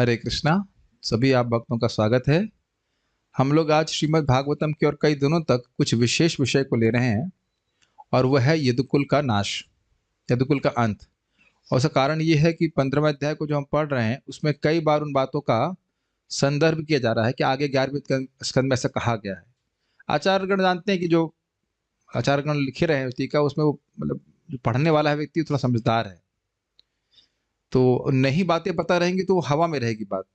हरे कृष्णा। सभी आप भक्तों का स्वागत है। हम लोग आज श्रीमद् भागवतम की और कई दिनों तक कुछ विशेष विषय को ले रहे हैं और वह है यदुकुल का नाश, यदुकुल का अंत। और उसका कारण ये है कि 15वें अध्याय को जो हम पढ़ रहे हैं उसमें कई बार उन बातों का संदर्भ किया जा रहा है कि आगे 11वें स्कंद में ऐसा कहा गया है। आचार्यगण जानते हैं कि जो आचार्यगण लिखे रहे हैं टीका उसमें वो मतलब जो पढ़ने वाला है व्यक्ति थोड़ा समझदार है, तो नई बातें पता रहेंगी तो वो हवा में रहेगी बात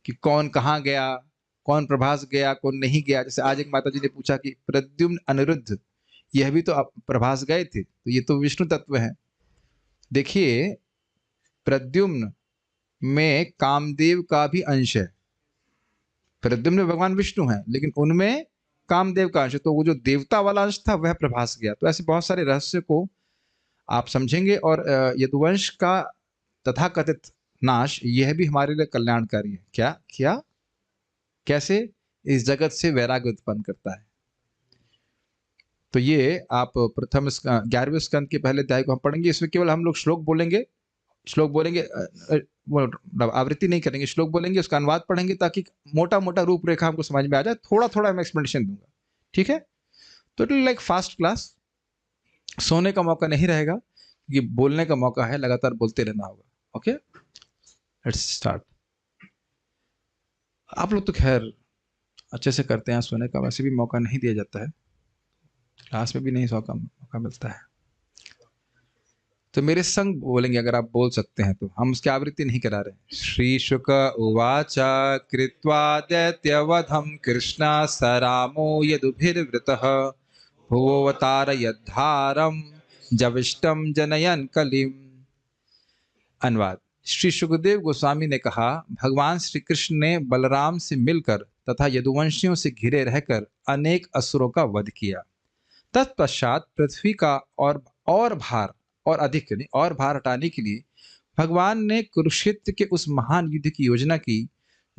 कि कौन कहाँ गया, कौन प्रभास गया, कौन नहीं गया। जैसे आज एक माता जी ने पूछा कि प्रद्युम्न अनिरुद्ध यह भी तो प्रभास गए थे, तो ये तो विष्णु तत्व है। देखिए, प्रद्युम्न में कामदेव का भी अंश है। प्रद्युम्न भगवान विष्णु है लेकिन उनमें कामदेव का अंश है, तो वो जो देवता वाला अंश था वह प्रभास गया। तो ऐसे बहुत सारे रहस्य को आप समझेंगे और यदुवंश का तथाकथित नाश यह भी हमारे लिए कल्याणकारी है। क्या क्या कैसे? इस जगत से वैराग्य उत्पन्न करता है। तो ये आप प्रथम 11वें स्कंद के पहले अध्याय को हम पढ़ेंगे। इसमें केवल हम लोग श्लोक बोलेंगे, वो आवृत्ति नहीं करेंगे, श्लोक बोलेंगे, उसका अनुवाद पढ़ेंगे ताकि मोटा मोटा रूपरेखा हमको समझ में आ जाए। थोड़ा थोड़ा मैं एक्सप्लेनेशन दूंगा, ठीक है? तो इट लाइक फास्ट क्लास। सोने का मौका नहीं रहेगा क्योंकि बोलने का मौका है, लगातार बोलते रहना होगा। Okay, let's start. आप लोग तो खैर अच्छे से करते हैं, सोने का वैसे भी मौका नहीं दिया जाता है, क्लास में भी नहीं, 100 का मौका मिलता है। तो मेरे संग बोलेंगे अगर आप बोल सकते हैं तो। हम उसकी आवृत्ति नहीं करा रहे। श्री शुक उवाच कृत्वा दैत्यवधम कृष्ण स रामो यदुभिर्वृतः भुवोऽवतार यद्धारम जविष्टम जनयन कलिम। अनुवाद। श्री सुखदेव गोस्वामी ने कहा, भगवान श्री कृष्ण ने बलराम से मिलकर तथा यदुवंशियों से घिरे रहकर अनेक असुरों का वध किया। तत्पश्चात पृथ्वी का और भार और अधिक यानी और भार हटाने के लिए भगवान ने कुरुक्षेत्र के उस महान युद्ध की योजना की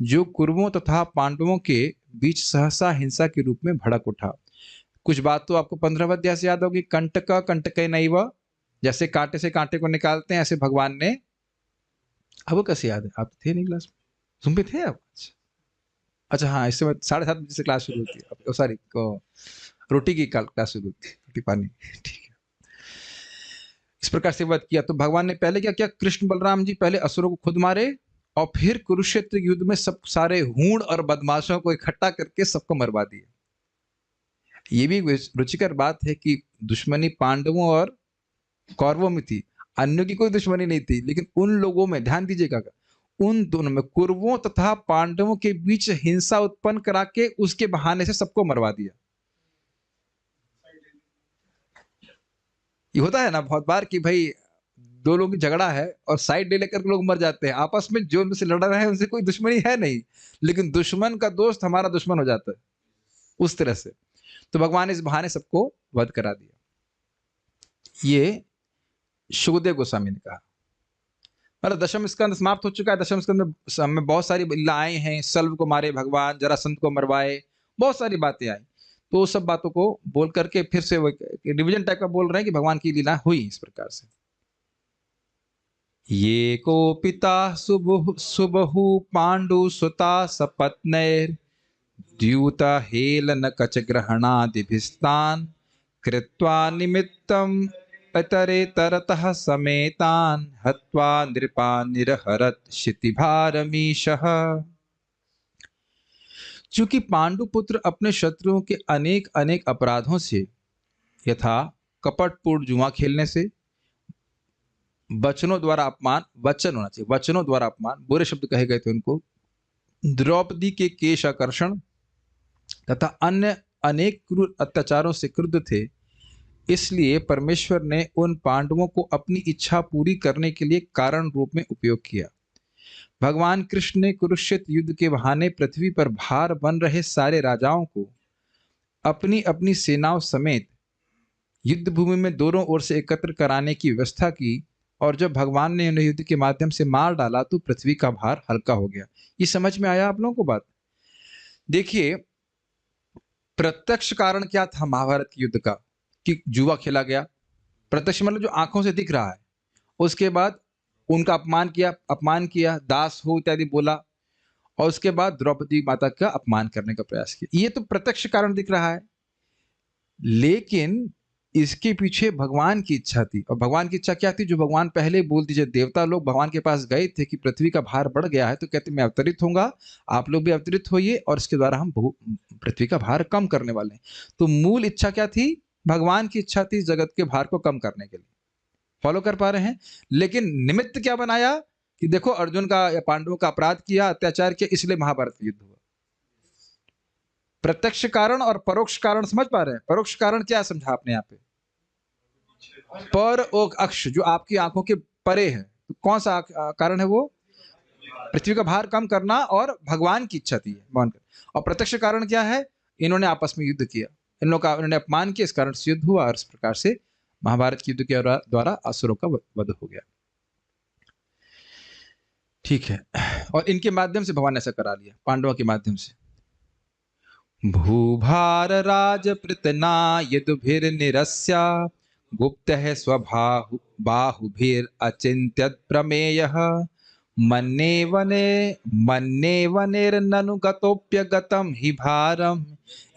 जो कुरुओं तथा पांडवों के बीच सहसा हिंसा के रूप में भड़क उठा। कुछ बात तो आपको 15वें अध्याय से याद होगी। कंटक कंटके नैव, जैसे कांटे से कांटे को निकालते हैं ऐसे भगवान ने। अब कैसे याद है? आप थे नहीं क्लास में? तुम भी थे आप? अच्छा हाँ, इस समय 7:30 बजे से क्लास शुरू होती है। सॉरी, रोटी की क्लास शुरू होती है, रोटी पानी, ठीक है। इस प्रकार से वध किया। तो भगवान ने पहले क्या किया? कृष्ण बलराम जी पहले असुरों को खुद मारे और फिर कुरुक्षेत्र युद्ध में सब सारे हूण और बदमाशों को इकट्ठा करके सबको मरवा दिया। ये भी रुचिकर बात है कि दुश्मनी पांडवों और कौरवों में थी, अन्यों की कोई दुश्मनी नहीं थी, लेकिन उन लोगों में ध्यान दीजिएगा, उन दोनों में कुरवों तथा पांडवों के बीच हिंसा उत्पन्न करा के उसके बहाने से सबको मरवा दिया। ये होता है ना बहुत बार कि भाई दो लोगों की झगड़ा है और साइड ले लेकर लोग मर जाते हैं। आपस में जो उनसे लड़ रहे हैं उनसे कोई दुश्मनी है नहीं, लेकिन दुश्मन का दोस्त हमारा दुश्मन हो जाता है, उस तरह से। तो भगवान इस बहाने सबको वध करा दिया। ये सुखदेव गोस्वामी ने कहा। मतलब दशम स्कंद समाप्त हो चुका है। दशम स्कंद में बहुत सारी लीलाएं हैं। सल्व को मारे भगवान, जरासंध को मरवाए, बहुत सारी बातें आई। तो सब बातों को बोल करके फिर से रिवीजन टाइप का बोल रहे हैं कि भगवान की लीला हुई इस प्रकार से। ये को पिता सुबहु पांडु सुता सपत्नैर द्यूत हेलन कच ग्रहणादिभिस्तान कृत्वा निमित्तम इतरे तरतः समेतान हत्वा नृपा निरहरत क्षितिभारमीशः। चूंकि पांडुपुत्र अपने शत्रुओं के अनेक अनेक अपराधों से, यथा कपटपूर्ण जुआ खेलने से, वचनों द्वारा अपमान, वचन होना चाहिए, वचनों द्वारा अपमान, बुरे शब्द कहे गए थे उनको, द्रौपदी के केश आकर्षण तथा अन्य अनेक क्रूर अत्याचारों से क्रुद्ध थे। इसलिए परमेश्वर ने उन पांडवों को अपनी इच्छा पूरी करने के लिए कारण रूप में उपयोग किया। भगवान कृष्ण ने कुरुक्षेत्र युद्ध के बहाने पृथ्वी पर भार बन रहे सारे राजाओं को अपनी अपनी सेनाओं समेत युद्ध भूमि में दोनों ओर से एकत्र कराने की व्यवस्था की, और जब भगवान ने उन्हें युद्ध के माध्यम से मार डाला तो पृथ्वी का भार हल्का हो गया। ये समझ में आया आप लोगों को बात? देखिए, प्रत्यक्ष कारण क्या था महाभारत के युद्ध का? कि जुआ खेला गया। प्रत्यक्ष मतलब जो आंखों से दिख रहा है। उसके बाद उनका अपमान किया, दास हो इत्यादि बोला, और उसके बाद द्रौपदी माता का अपमान करने का प्रयास किया। ये तो प्रत्यक्ष कारण दिख रहा है, लेकिन इसके पीछे भगवान की इच्छा थी। और भगवान की इच्छा क्या थी? जो भगवान पहले बोल दीजिए, देवता लोग भगवान के पास गए थे कि पृथ्वी का भार बढ़ गया है, तो कहते मैं अवतरित होऊंगा, आप लोग भी अवतरित होइए, और इसके द्वारा हम पृथ्वी का भार कम करने वाले हैं। तो मूल इच्छा क्या थी? भगवान की इच्छा थी जगत के भार को कम करने के लिए। फॉलो कर पा रहे हैं? लेकिन निमित्त क्या बनाया कि देखो अर्जुन का या पांडवों का अपराध किया, अत्याचार किया, इसलिए महाभारत का युद्ध हुआ। प्रत्यक्ष कारण और परोक्ष कारण समझ पा रहे हैं? परोक्ष कारण क्या समझा आपने यहाँ पे? पर और अक्ष जो आपकी आंखों के परे है, तो कौन सा कारण है वो? पृथ्वी का भार कम करना, और भगवान की इच्छा थी। और प्रत्यक्ष कारण क्या है? इन्होंने आपस में युद्ध किया, इन लोगों का इन्होंने अपमान किया, इस कारण से युद्ध हुआ, और इस प्रकार से महाभारत के युद्ध के द्वारा असुरों का वध हो गया। ठीक है, और इनके माध्यम से भगवान ने ऐसा करा लिया, पांडवों के माध्यम से। भूभार राज पृतना यदुभिर्निरस्य गुप्त है स्वबाहु बाहुभिर अचिंत्यत प्रमेय मन्ने वनेर्ननु गतोप्यगतम हि भारम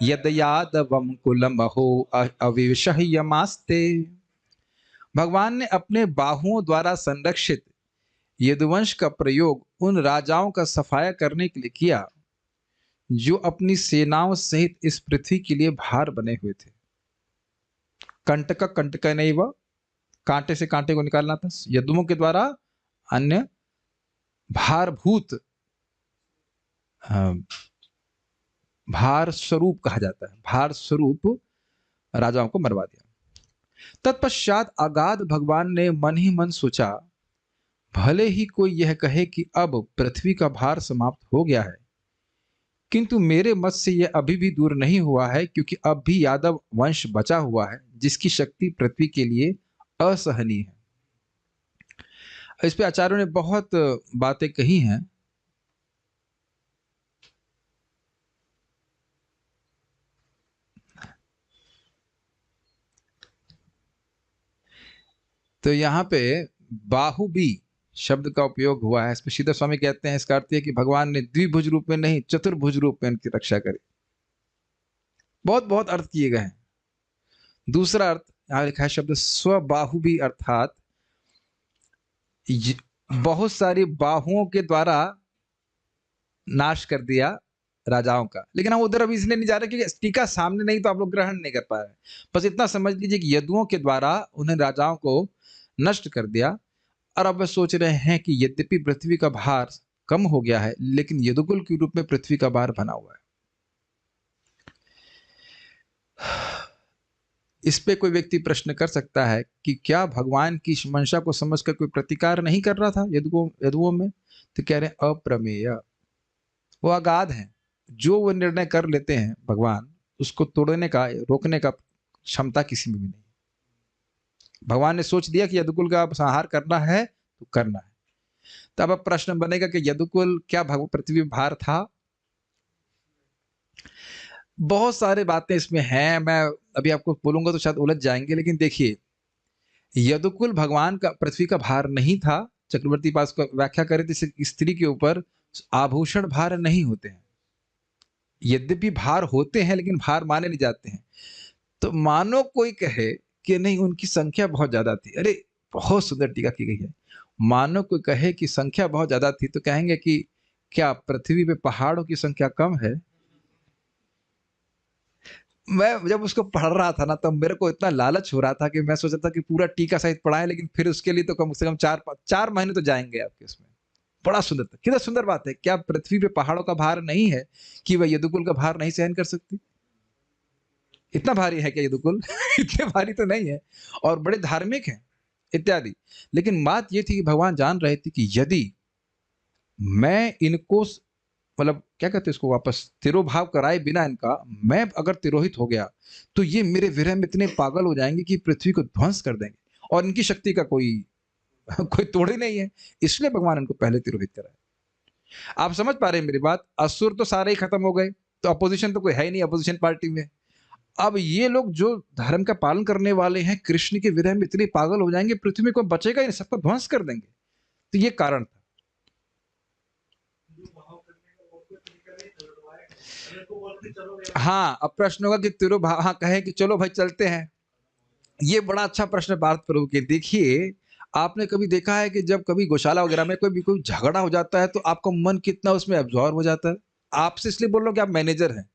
यद यादवम कुलमहो अविषह्यमास्ते। भगवान ने अपने बाहुओं द्वारा संरक्षित यदुवंश का प्रयोग उन राजाओं का सफाया करने के लिए किया जो अपनी सेनाओं सहित इस पृथ्वी के लिए भार बने हुए थे। कंटक नहीं, वह कांटे से कांटे को निकालना था। यदुओं के द्वारा अन्य भारभूत, भार स्वरूप कहा जाता है, भार स्वरूप राजाओं को मरवा दिया। तत्पश्चात अगाध भगवान ने मन ही मन सोचा, भले ही कोई यह कहे कि अब पृथ्वी का भार समाप्त हो गया है, किंतु मेरे मत से यह अभी भी दूर नहीं हुआ है, क्योंकि अब भी यादव वंश बचा हुआ है जिसकी शक्ति पृथ्वी के लिए असहनीय है। इस पे आचार्यों ने बहुत बातें कही हैं। तो यहाँ पे बाहुबी शब्द का उपयोग हुआ है। इसमें श्रीधर स्वामी कहते हैं इसका अर्थ है कि भगवान ने द्विभुज रूप में नहीं, चतुर्भुज रूप में उनकी रक्षा करी। बहुत बहुत अर्थ किए गए हैं। दूसरा अर्थ यहाँ लिखा है शब्द स्वबाहुबी, अर्थात बहुत सारी बाहुओं के द्वारा नाश कर दिया राजाओं का। लेकिन हम उधर अभी इसलिए नहीं जा रहे क्योंकि टीका सामने नहीं, तो आप लोग ग्रहण नहीं कर पा रहे। बस इतना समझ लीजिए कि यदुओं के द्वारा उन्हें राजाओं को नष्ट कर दिया। और अब वे सोच रहे हैं कि यद्यपि पृथ्वी का भार कम हो गया है, लेकिन यदुकुल के रूप में पृथ्वी का भार बना हुआ है। इस पे कोई व्यक्ति प्रश्न कर सकता है कि क्या भगवान की मंशा को समझकर कोई प्रतिकार नहीं कर रहा था यदुओं में? तो कह रहे हैं अप्रमेय, वो अगाध है। जो वो निर्णय कर लेते हैं भगवान, उसको तोड़ने का, रोकने का क्षमता किसी में भी नहीं। भगवान ने सोच दिया कि यदुकुल का संहार करना है तो करना है। तब अब प्रश्न बनेगा कि यदुकुल क्या पृथ्वी भार था? बहुत सारे बातें इसमें हैं, मैं अभी आपको बोलूंगा तो शायद उलझ जाएंगे। लेकिन देखिए, यदुकुल भगवान का पृथ्वी का भार नहीं था। चक्रवर्ती पास को व्याख्या करे तो स्त्री के ऊपर आभूषण भार नहीं होते हैं। यद्यपि भार होते हैं, लेकिन भार माने नहीं जाते हैं। तो मानो कोई कहे कि नहीं, उनकी संख्या बहुत ज्यादा थी। अरे बहुत सुंदर टीका की गई है। मानो कोई कहे कि संख्या बहुत ज्यादा थी, तो कहेंगे कि क्या पृथ्वी पे पहाड़ों की संख्या कम है? मैं जब उसको पढ़ रहा था ना, तब मेरे को इतना लालच हो रहा था कि मैं सोचा था कि पूरा टीका सहित पढ़ाएं, लेकिन फिर उसके लिए तो कम से कम 4 महीने तो जाएंगे आपके उसमें। बड़ा सुंदर था, कितना सुंदर बात है। क्या पृथ्वी पे पहाड़ों का भार नहीं है कि वह यदुकुल का भार नहीं सहन कर सकती? इतना भारी है क्या यदुकुल? इतने भारी तो नहीं है, और बड़े धार्मिक हैं इत्यादि। लेकिन बात यह थी कि भगवान जान रहे थे कि यदि मैं इनको, मतलब क्या कहते हैं इसको, वापस तिरोभाव कराए बिना इनका मैं अगर तिरोहित हो गया, तो ये मेरे विरह में इतने पागल हो जाएंगे कि पृथ्वी को ध्वंस कर देंगे, और इनकी शक्ति का कोई कोई तोड़ ही नहीं है। इसलिए भगवान इनको पहले तिरोहित कराए। आप समझ पा रहे हैं मेरी बात? असुर तो सारे ही खत्म हो गए, तो अपोजिशन तो कोई है ही नहीं अपोजिशन पार्टी में। अब ये लोग जो धर्म का पालन करने वाले हैं, कृष्ण के विरह में इतने पागल हो जाएंगे, पृथ्वी में कोई बचेगा ही नहीं, सबको ध्वंस कर देंगे। तो ये कारण था। हाँ, अब प्रश्न होगा कि तिरुभाव, हाँ कहे कि चलो भाई चलते हैं। ये बड़ा अच्छा प्रश्न है भारत प्रभु के। देखिए, आपने कभी देखा है कि जब कभी गौशाला वगैरह में कोई झगड़ा हो जाता है तो आपका मन कितना उसमें एब्जॉर्ब हो जाता है। आपसे इसलिए बोल रहा हूँ कि आप मैनेजर हैं।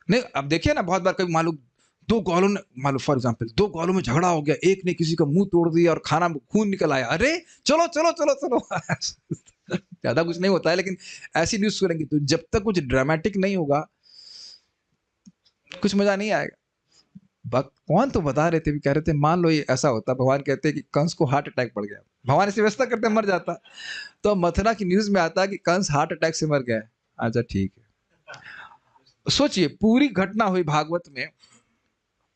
नहीं, अब देखिए ना, बहुत बार कभी मालूम दो ग्वालों ने, मान लो फॉर एग्जाम्पल, दो ग्वालों में झगड़ा हो गया, एक ने किसी का मुंह तोड़ दिया और खाना में खून निकल आया, अरे चलो चलो चलो चलो ज्यादा कुछ नहीं होता है, लेकिन ऐसी न्यूज सुनेंगे तो जब तक कुछ ड्रामेटिक नहीं होगा कुछ मजा नहीं आएगा। कौन तो बता रहे थे, भी कह रहे थे मान लो ये ऐसा होता, भगवान कहते हैं कि कंस को हार्ट अटैक पड़ गया, भगवान ऐसी व्यवस्था करते मर जाता, तो मथुरा की न्यूज में आता कि कंस हार्ट अटैक से मर गया। अच्छा ठीक है, सोचिए पूरी घटना हुई भागवत में,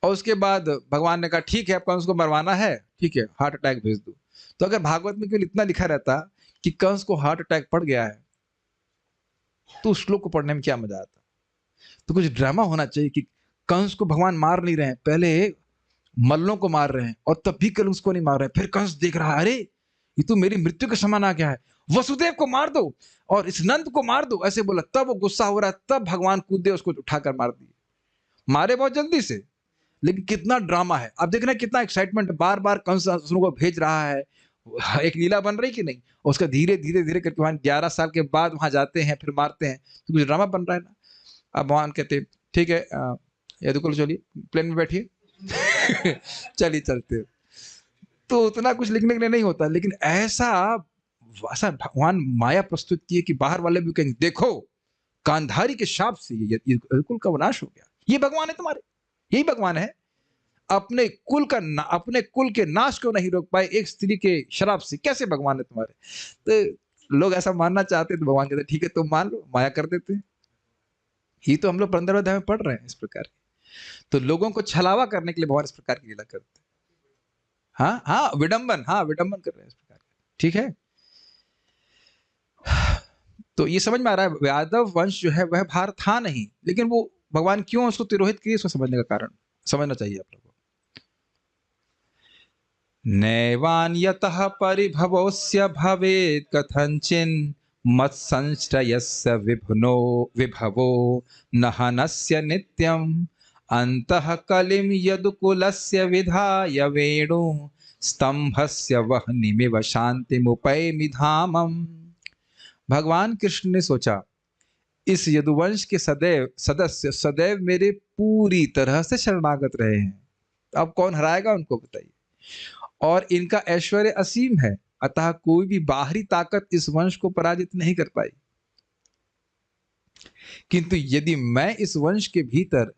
और उसके बाद भगवान ने कहा ठीक है, अब कंस को मरवाना है, ठीक है हार्ट अटैक भेज दो। तो अगर भागवत में केवल इतना लिखा रहता कि कंस को हार्ट अटैक पड़ गया है, तो उस श्लोक को पढ़ने में क्या मजा आता। तो कुछ ड्रामा होना चाहिए कि कंस को भगवान मार नहीं रहे हैं, पहले मल्लों को मार रहे हैं और तब भी कंस को नहीं मार रहे हैं, फिर कंस देख रहा है अरे ये तो मेरी मृत्यु के समान आ गया है, वसुदेव को मार दो और इस नंद को मार दो, ऐसे बोला। तब वो गुस्सा हो रहा है, तब भगवान कूदे उसको उठाकर मार दिए, मारे बहुत जल्दी से। लेकिन कितना ड्रामा है, अब देखना कितना एक्साइटमेंट, बार बार कंस असुरों को भेज रहा है, एक लीला बन रही कि नहीं, और उसका धीरे धीरे धीरे करके वहां 11 साल के बाद वहां जाते हैं, फिर मारते हैं, तो कुछ ड्रामा बन रहा है ना। अब भगवान कहते ठीक है, यदुकुल चलिए प्लेन में बैठिए चलिए चलते हैं। तो उतना कुछ लिखने के लिए नहीं होता, लेकिन ऐसा ऐसा भगवान माया प्रस्तुत की है कि बाहर वाले भी कहेंगे देखो गांधारी के शाप से ये यदुकुल का विनाश हो गया, ये भगवान है तुम्हारे, यही भगवान है। अपने कुल का अपने कुल के नाश को नहीं रोक पाए एक स्त्री के शराब से, कैसे भगवान है तुम्हारे। तो लोग ऐसा मानना चाहते हैं तो भगवान कहते हैं ठीक है तुम मान लो, माया कर देते हैं। ये तो हम लोग 15वें अध्याय में पढ़ रहे हैं इस प्रकार। तो लोगों को छलावा करने के लिए भगवान इस प्रकार की लीला करते हैं। हाँ हाँ, विडंबन, हाँ विडंबन कर रहे हैं इस प्रकार। ठीक है, तो ये समझ में आ रहा है, यादव वंश जो है वह भार था नहीं, लेकिन वो भगवान क्यों उसको तिरोहित किए, इसको समझने का कारण समझना चाहिए आप लोगों को। नैवान्यतः परिभवोऽस्य भवेत् कथंचिन् मत्संश्रयस्य विभुनो विभवो नहनस्य नित्यम् अंतः कलिं यदुकुलस्य विधाय वेणु स्तंभस्य वह्निमिव शांतिमुपैमि धामम्। भगवान कृष्ण ने सोचा इस यदुवंश के सदैव सदस्य सदैव मेरे पूरी तरह से शरणागत रहे हैं, अब कौन हराएगा उनको बताइए, और इनका ऐश्वर्य असीम है, अतः कोई भी बाहरी ताकत इस वंश को पराजित नहीं कर पाई। किंतु यदि मैं इस वंश के भीतर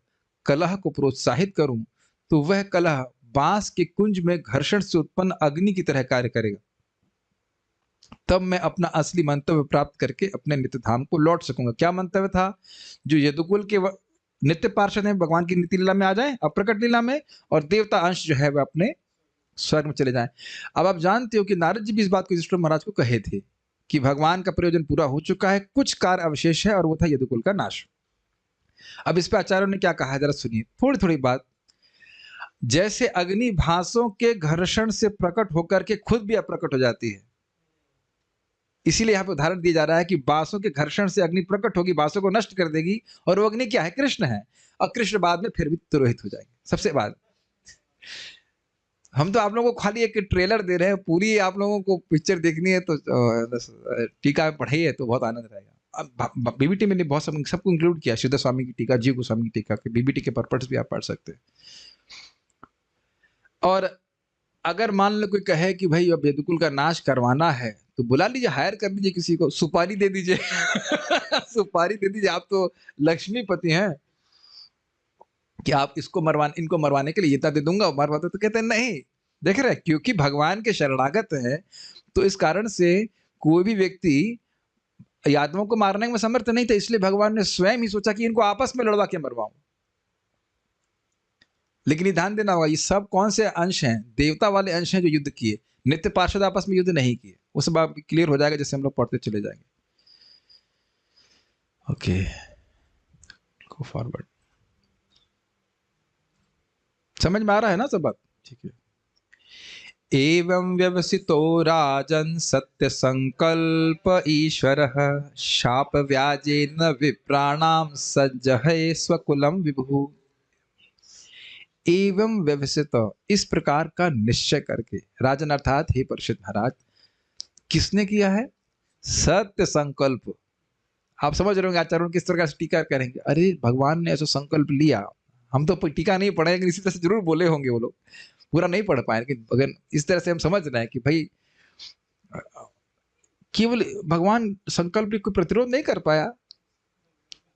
कलह को प्रोत्साहित करूं तो वह कलह बांस के कुंज में घर्षण से उत्पन्न अग्नि की तरह कार्य करेगा, तब मैं अपना असली मंतव्य प्राप्त करके अपने नित्य धाम को लौट सकूंगा। क्या मंतव्य था, जो यदुकुल के नित्य पार्षद हैं भगवान की नीति लीला में आ जाए, अप्रकट लीला में, और देवता अंश जो है वह अपने स्वर्ग में चले जाएं। अब आप जानते हो कि नारद जी भी इस बात को युधिष्ठिर महाराज को कहे थे कि भगवान का प्रयोजन पूरा हो चुका है, कुछ कार्य अवशेष है, और वो था यदुकुल का नाश। अब इस पे आचार्यों ने क्या कहा, जरा सुनिए थोड़ी थोड़ी बात। जैसे अग्नि भासों के घर्षण से प्रकट होकर के खुद भी अप्रकट हो जाती है, इसीलिए यहाँ पे उदाहरण दिया जा रहा है कि बांसों के घर्षण से अग्नि प्रकट होगी, बांसों को नष्ट कर देगी, और वो अग्नि क्या है, कृष्ण है, और कृष्ण बाद में फिर भी तिरोहित हो जाएंगे। सबसे बाद हम तो आप लोगों को खाली एक ट्रेलर दे रहे हैं, पूरी आप लोगों को पिक्चर देखनी है तो टीका पढ़िए तो बहुत आनंद रहेगा। अब बीबीटी में बहुत सबको इंक्लूड किया, सिद्ध स्वामी की टीका, जीव गोस्वामी की टीका, बीबीटी के पर्पस भी आप पढ़ सकते हैं। और अगर मान लो कोई कहे कि भाई अब यदुकुल का नाश करवाना है तो बुला लीजिए, हायर कर लीजिए किसी को, सुपारी दे दीजिए सुपारी दे दीजिए, आप तो लक्ष्मीपति हैं कि आप इसको इनको मरवाने के लिए इतना दे दूंगा, मरवाते तो कहते हैं नहीं। देख रहे हैं, क्योंकि भगवान के शरणागत है, तो इस कारण से कोई भी व्यक्ति यादवों को मारने में समर्थ नहीं था, इसलिए भगवान ने स्वयं ही सोचा कि इनको आपस में लड़वा के मरवाऊं। लेकिन ये ध्यान देना होगा, ये सब कौन से अंश हैं, देवता वाले अंश हैं जो युद्ध किए, नित्य पार्षद आपस में युद्ध नहीं किए। वो सब आप क्लियर हो जाएगा जैसे हम लोग पढ़ते चले जाएंगे। Okay, go forward. समझ में आ रहा है ना सब बात, ठीक है। एवं व्यवसितो राजन् सत्य संकल्प ईश्वरः शाप व्याजेन विप्राणाम सज्जहे स्वकुलम विभु। एवं व्यवसित, इस प्रकार का निश्चय करके, राजन अर्थात हे परीक्षित महाराज, किसने किया है? सत्य संकल्प। आप समझ रहे होंगे आचार्य किस तरह से टीका करेंगे, अरे भगवान ने ऐसा संकल्प लिया। हम तो टीका नहीं पढ़े, लेकिन इसी तरह से जरूर बोले होंगे वो लोग, पूरा नहीं पढ़ पाए, लेकिन अगर इस तरह से हम समझ रहे हैं कि भाई केवल भगवान संकल्प कोई प्रतिरोध नहीं कर पाया,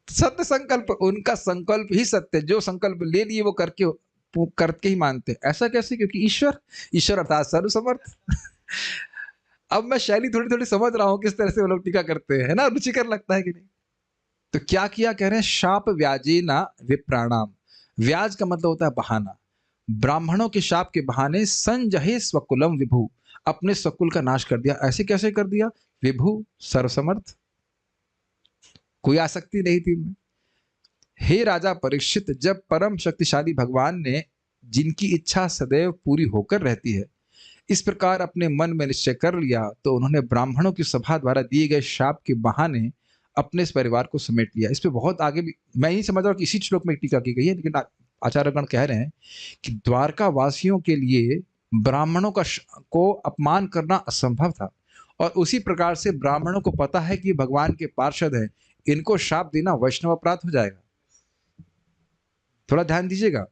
सत्य संकल्प, उनका संकल्प ही सत्य, जो संकल्प ले लिए वो करके ही मानते। ऐसा कैसे? क्योंकि ईश्वर अर्थात सर्वसमर्थ। अब मैं शैली थोड़ी थोड़ी समझ रहा हूं किस तरह से वो लोग टीका करते हैं, है ना, रुचिकर लगता है कि नहीं। तो क्या किया, कह रहे हैं शाप व्याजेना विप्राणाम। व्याज का मतलब होता है बहाना। ब्राह्मणों के शाप के बहाने संजहे स्वकुलम विभु, अपने स्वकुल का नाश कर दिया। ऐसे कैसे कर दिया? विभु सर्वसमर्थ, कोई आसक्ति नहीं थी उनमें। हे राजा परीक्षित, जब परम शक्तिशाली भगवान ने, जिनकी इच्छा सदैव पूरी होकर रहती है, इस प्रकार अपने मन में निश्चय कर लिया, तो उन्होंने ब्राह्मणों की सभा द्वारा दिए गए शाप के बहाने अपने इस परिवार को समेट लिया। इस पे बहुत आगे भी मैं नहीं समझ रहा कि इसी श्लोक में टीका की गई है, लेकिन आचार्यगण कह रहे हैं कि द्वारका वासियों के लिए ब्राह्मणों को अपमान करना असंभव था, और उसी प्रकार से ब्राह्मणों को पता है कि भगवान के पार्षद हैं, इनको शाप देना वैष्णव अपराध हो जाएगा। थोड़ा ध्यान दीजिएगा,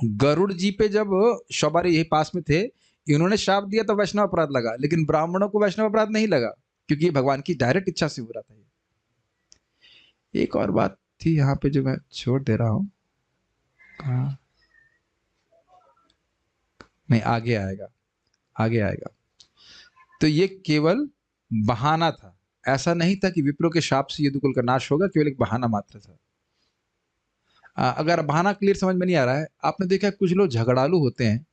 गरुड़ जी पे जब शौबारी यही पास में थे, इन्होंने शाप दिया तो वैष्णव अपराध लगा, लेकिन ब्राह्मणों को वैष्णव अपराध नहीं लगा, क्योंकि ये भगवान की डायरेक्ट इच्छा से हो रहा था। एक और बात थी यहाँ पे जो मैं छोड़ दे रहा हूं, कहाँ? नहीं, आगे आएगा, आगे आएगा। तो ये केवल बहाना था, ऐसा नहीं था कि विप्रो के शाप से यदुकुल का नाश होगा, केवल एक बहाना मात्र था। अगर बहाना क्लियर समझ में नहीं आ रहा है, आपने देखा कुछ लोग झगड़ालू होते हैं,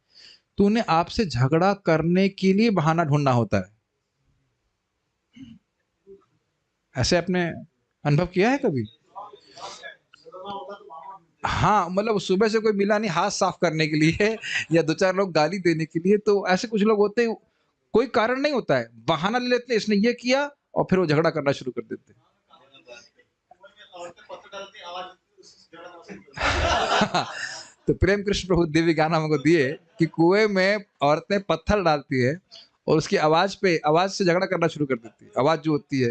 तो उन्हें आपसे झगड़ा करने के लिए बहाना ढूंढना होता है। ऐसे आपने अनुभव किया है कभी? हाँ, मतलब सुबह से कोई मिला नहीं हाथ साफ करने के लिए या दो चार लोग गाली देने के लिए, तो ऐसे कुछ लोग होते हैं, कोई कारण नहीं होता है, बहाना ले लेते हैं इसने ये किया, और फिर वो झगड़ा करना शुरू कर देते हैं। तो प्रेम कृष्ण प्रभु दिव्य ज्ञान हमको दिए कि कुएं में औरतें पत्थर डालती है और उसकी आवाज से झगड़ा करना शुरू कर देती है, आवाज जो होती है।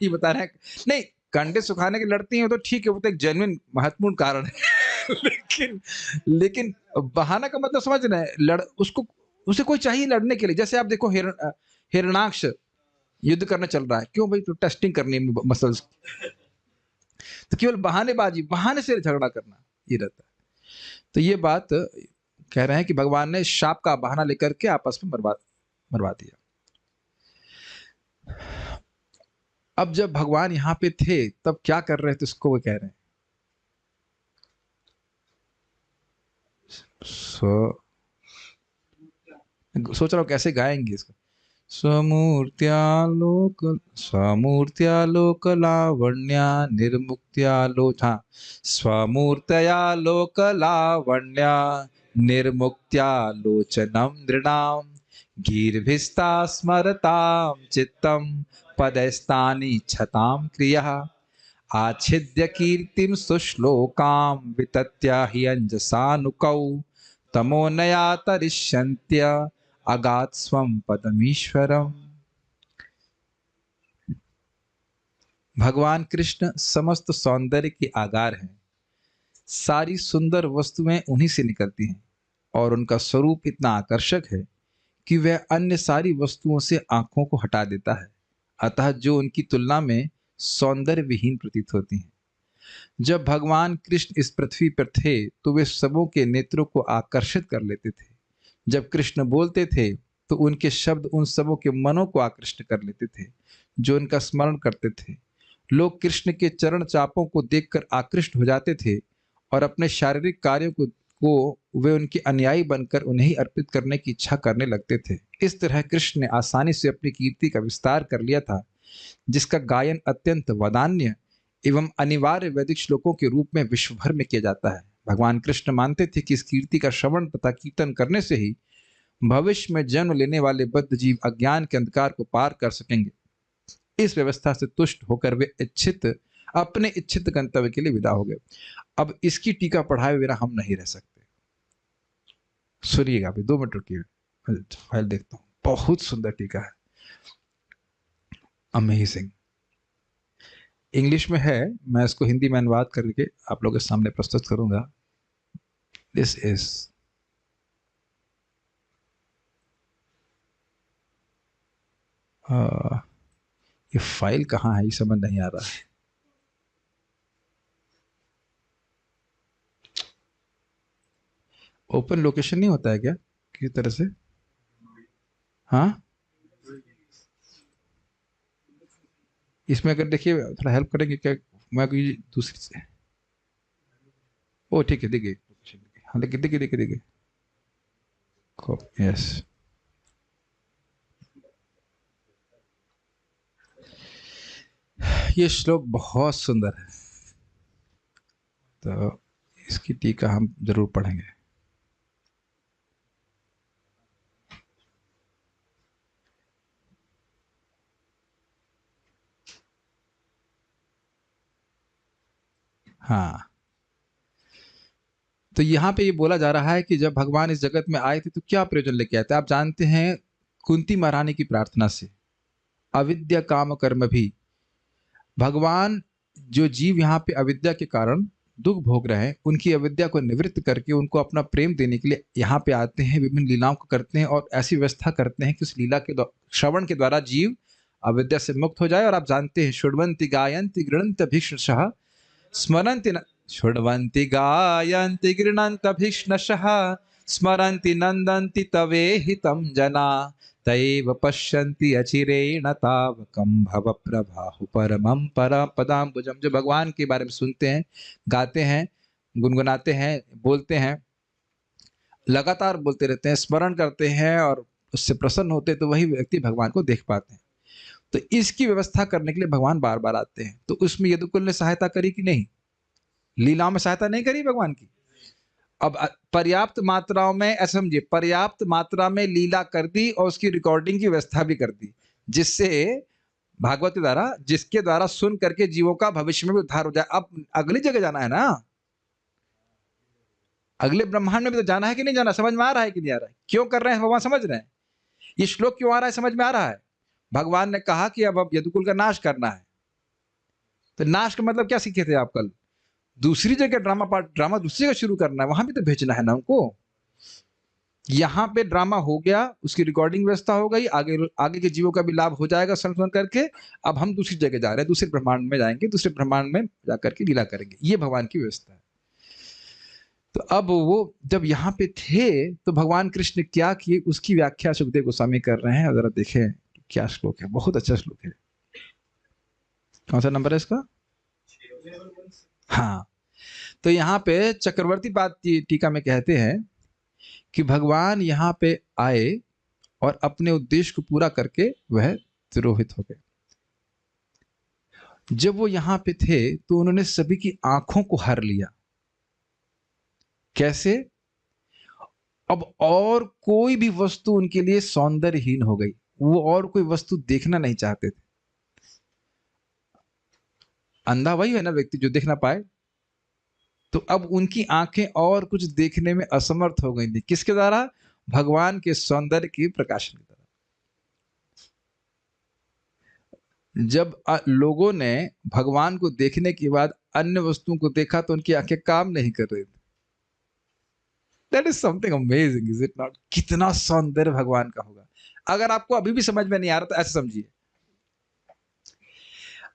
ये बता रहे हैं, नहीं कंडे सुखाने के लड़ती हैं तो ठीक है, वो तो एक जेन्युइन महत्वपूर्ण कारण है। लेकिन बहाना का मतलब समझ रहे हैं, उसे कोई चाहिए लड़ने के लिए। जैसे आप देखो हिरणाक्ष युद्ध करने चल रहा है, क्यों भाई? तो टेस्टिंग करनी है मसल्स। तो केवल बहाने से झगड़ा करना ये रहता है। तो ये बात कह रहे हैं कि भगवान ने शाप का बहाना लेकर के आपस में मरवा दिया। अब जब भगवान यहां पे थे तब क्या कर रहे थे, उसको वो कह रहे हैं। सोच रहा हूं कैसे गाएंगे इसको। स्वमूर्त्यालोक लावण्या निर्मुक्त्यालोक, स्वमूर्तयालोक लावण्या निर्मुक्त्यालोचनम नृणाम गीर्भिस्ता स्मरताम चित्तम पदस्तानि छताम क्रियः आच्छिद्य कीर्तिम सुश्लोकाम वितत्या हि अंजसानुकौ तमोनया तरिष्यन्त्य अगात स्वम पदमीश्वरम। भगवान कृष्ण समस्त सौंदर्य के आधार हैं। सारी सुंदर वस्तुएं उन्हीं से निकलती हैं, और उनका स्वरूप इतना आकर्षक है कि वह अन्य सारी वस्तुओं से आंखों को हटा देता है, अतः जो उनकी तुलना में सौंदर्य विहीन प्रतीत होती हैं। जब भगवान कृष्ण इस पृथ्वी पर थे तो वे सबों के नेत्रों को आकर्षित कर लेते थे। जब कृष्ण बोलते थे तो उनके शब्द उन सबों के मनों को आकृष्ट कर लेते थे जो उनका स्मरण करते थे। लोग कृष्ण के चरण चापों को देखकर आकृष्ट हो जाते थे और अपने शारीरिक कार्यों को वे उनके अनुयायी बनकर उन्हें ही अर्पित करने की इच्छा करने लगते थे। इस तरह कृष्ण ने आसानी से अपनी कीर्ति का विस्तार कर लिया था, जिसका गायन अत्यंत वदान्य एवं अनिवार्य वैदिक श्लोकों के रूप में विश्व भर में किया जाता है। भगवान कृष्ण मानते थे कि इस कीर्ति का श्रवण तथा कीर्तन करने से ही भविष्य में जन्म लेने वाले बद्ध जीव अज्ञान के अंधकार को पार कर सकेंगे। इस व्यवस्था से तुष्ट होकर वे अपने इच्छित गंतव्य के लिए विदा हो गए। अब इसकी टीका पढ़ाए बिना हम नहीं रह सकते। सुनिएगा, अभी 2 मिनट रुकिए, फाइल देखता हूँ। बहुत सुंदर टीका है, अमेजिंग। इंग्लिश में है, मैं इसको हिंदी में अनुवाद करके आप लोगों के सामने प्रस्तुत करूंगा। दिस इज ये फाइल कहाँ है, ये समझ नहीं आ रहा है। ओपन लोकेशन नहीं होता है क्या किसी तरह से? हाँ, इसमें अगर देखिए थोड़ा हेल्प करेंगे क्या? मैं कोई दूसरी से, ओ ठीक है, देखिए, हाँ देखिए देखिए देखिए देखिए, यस, ये श्लोक बहुत सुंदर है, तो इसकी टीका हम जरूर पढ़ेंगे। हाँ, तो यहाँ पे ये बोला जा रहा है कि जब भगवान इस जगत में आए थे तो क्या प्रयोजन लेके आए थे? आप जानते हैं, कुंती महारानी की प्रार्थना से अविद्या काम कर्म भी, भगवान जो जीव यहाँ पे अविद्या के कारण दुख भोग रहे हैं, उनकी अविद्या को निवृत्त करके उनको अपना प्रेम देने के लिए यहाँ पे आते हैं, विभिन्न लीलाओं को करते हैं और ऐसी व्यवस्था करते हैं कि उस लीला के श्रवण के द्वारा जीव अविद्या से मुक्त हो जाए। और आप जानते हैं, शृण्वन्ति गायन्ति गृह्णन्ति भीष्णशः स्मरन्ति शृण्वन्ति गायन्ति गृह्णन्ति भीष्णशः स्मरन्ति नन्दन्ति तवेहितं जना तैव पश्यन्ति अचिरेण तावकं भव प्रभाहु परमं पदाम्बुजं। जो भगवान के बारे में सुनते हैं, गाते हैं, गुनगुनाते हैं, बोलते हैं, लगातार बोलते रहते हैं, स्मरण करते हैं और उससे प्रसन्न होते हैं, तो वही व्यक्ति भगवान को देख पाते हैं। तो इसकी व्यवस्था करने के लिए भगवान बार बार आते हैं। तो उसमें यदुकुल ने सहायता करी कि नहीं? लीलाओं में सहायता नहीं करी भगवान की? अब पर्याप्त मात्राओं में, ऐसा समझिए, पर्याप्त मात्रा में लीला कर दी और उसकी रिकॉर्डिंग की व्यवस्था भी कर दी, जिससे भागवत द्वारा, जिसके द्वारा सुन करके जीवों का भविष्य में भी उद्धार हो जाए। अब अगली जगह जाना है ना, अगले ब्रह्मांड में भी तो जाना है कि नहीं जाना? समझ में आ रहा है कि नहीं आ रहा है? क्यों कर रहे हैं भगवान, समझ रहे हैं? ये श्लोक क्यों आ रहा है, समझ में आ रहा है? भगवान ने कहा कि अब यदुकुल का नाश करना है। तो नाश का मतलब क्या सीखे थे आप कल? दूसरी जगह ड्रामा दूसरी जगह शुरू करना है, वहां भी तो भेजना है ना उनको। यहाँ पे ड्रामा हो गया, उसकी रिकॉर्डिंग व्यवस्था हो गई, आगे के जीवों का भी लाभ हो जाएगा सुन करके। अब हम दूसरी जगह जा रहे हैं, दूसरे ब्रह्मांड में जाएंगे, दूसरे ब्रह्मांड में जाकर के लीला करेंगे। ये भगवान की व्यवस्था है। तो अब वो जब यहाँ पे थे तो भगवान कृष्ण क्या किए, उसकी व्याख्या सुखदेव गोस्वामी कर रहे हैं। जरा देखें क्या श्लोक है, बहुत अच्छा श्लोक है। कौन सा नंबर है इसका? हाँ, तो यहाँ पे चक्रवर्ती पाद टीका में कहते हैं कि भगवान यहाँ पे आए और अपने उद्देश्य को पूरा करके वह तिरोहित हो गए। जब वो यहाँ पे थे तो उन्होंने सभी की आंखों को हर लिया। कैसे? अब और कोई भी वस्तु उनके लिए सौंदर्यहीन हो गई, वो और कोई वस्तु देखना नहीं चाहते थे। अंधा वही है ना व्यक्ति जो देख ना पाए। तो अब उनकी आंखें और कुछ देखने में असमर्थ हो गई थी। किसके द्वारा? भगवान के सौंदर्य के प्रकाशन के द्वारा। जब लोगों ने भगवान को देखने के बाद अन्य वस्तुओं को देखा तो उनकी आंखें काम नहीं कर रही थी। That is something amazing, is it not? कितना सौंदर्य भगवान का होगा। अगर आपको अभी भी समझ में नहीं आ रहा तो ऐसे समझिए,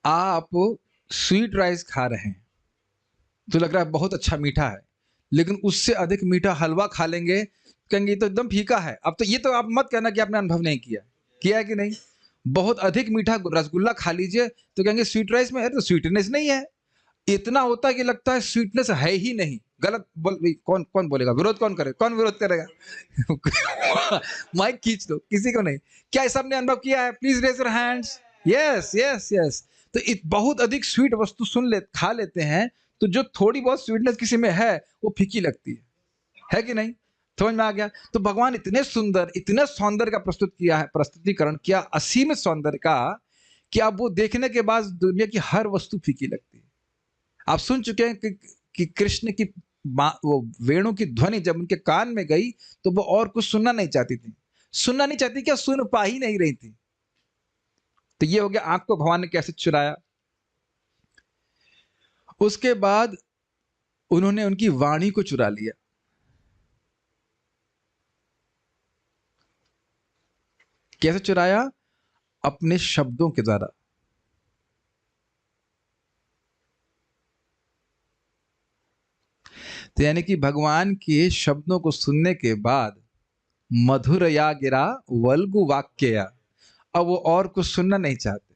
आप स्वीट राइस खा रहे हैं तो लग रहा है बहुत अच्छा मीठा है, लेकिन उससे अधिक मीठा हलवा खा लेंगे, कहेंगे तो एकदम फीका है। अब तो ये तो आप मत कहना कि आपने अनुभव नहीं किया है कि नहीं? बहुत अधिक मीठा रसगुल्ला खा लीजिए तो कहेंगे स्वीट राइस में तो स्वीटनेस नहीं है। इतना होता है कि लगता है स्वीटनेस है ही नहीं। गलत कौन कौन बोलेगा? विरोध कौन करे? कौन विरोध करेगा? माइक खींच दो, किसी को नहीं। क्या सबने अनुभव किया है? Please raise your hands. Yes yes yes. तो बहुत अधिक स्वीट वस्तु खा लेते हैं तो जो थोड़ी बहुत स्वीटनेस किसी में है वो फीकी लगती है कि नहीं? समझ में आ गया? तो भगवान इतने सुंदर, इतने सौंदर्य का प्रस्तुतिकरण किया, असीम सौंदर्य का, कि आप वो देखने के बाद दुनिया की हर वस्तु फीकी लगती है। आप सुन चुके हैं कि कृष्ण की वो वेणु की ध्वनि जब उनके कान में गई तो वो और कुछ सुनना नहीं चाहती थी। सुनना नहीं चाहती, क्या सुन पा ही नहीं रही थी। तो ये हो गया आंख को भगवान ने कैसे चुराया। उसके बाद उन्होंने उनकी वाणी को चुरा लिया। कैसे चुराया? अपने शब्दों के द्वारा। तो यानी कि भगवान के शब्दों को सुनने के बाद मधुर या गिरा वल्गु वाक्य, अब वो और कुछ सुनना नहीं चाहते।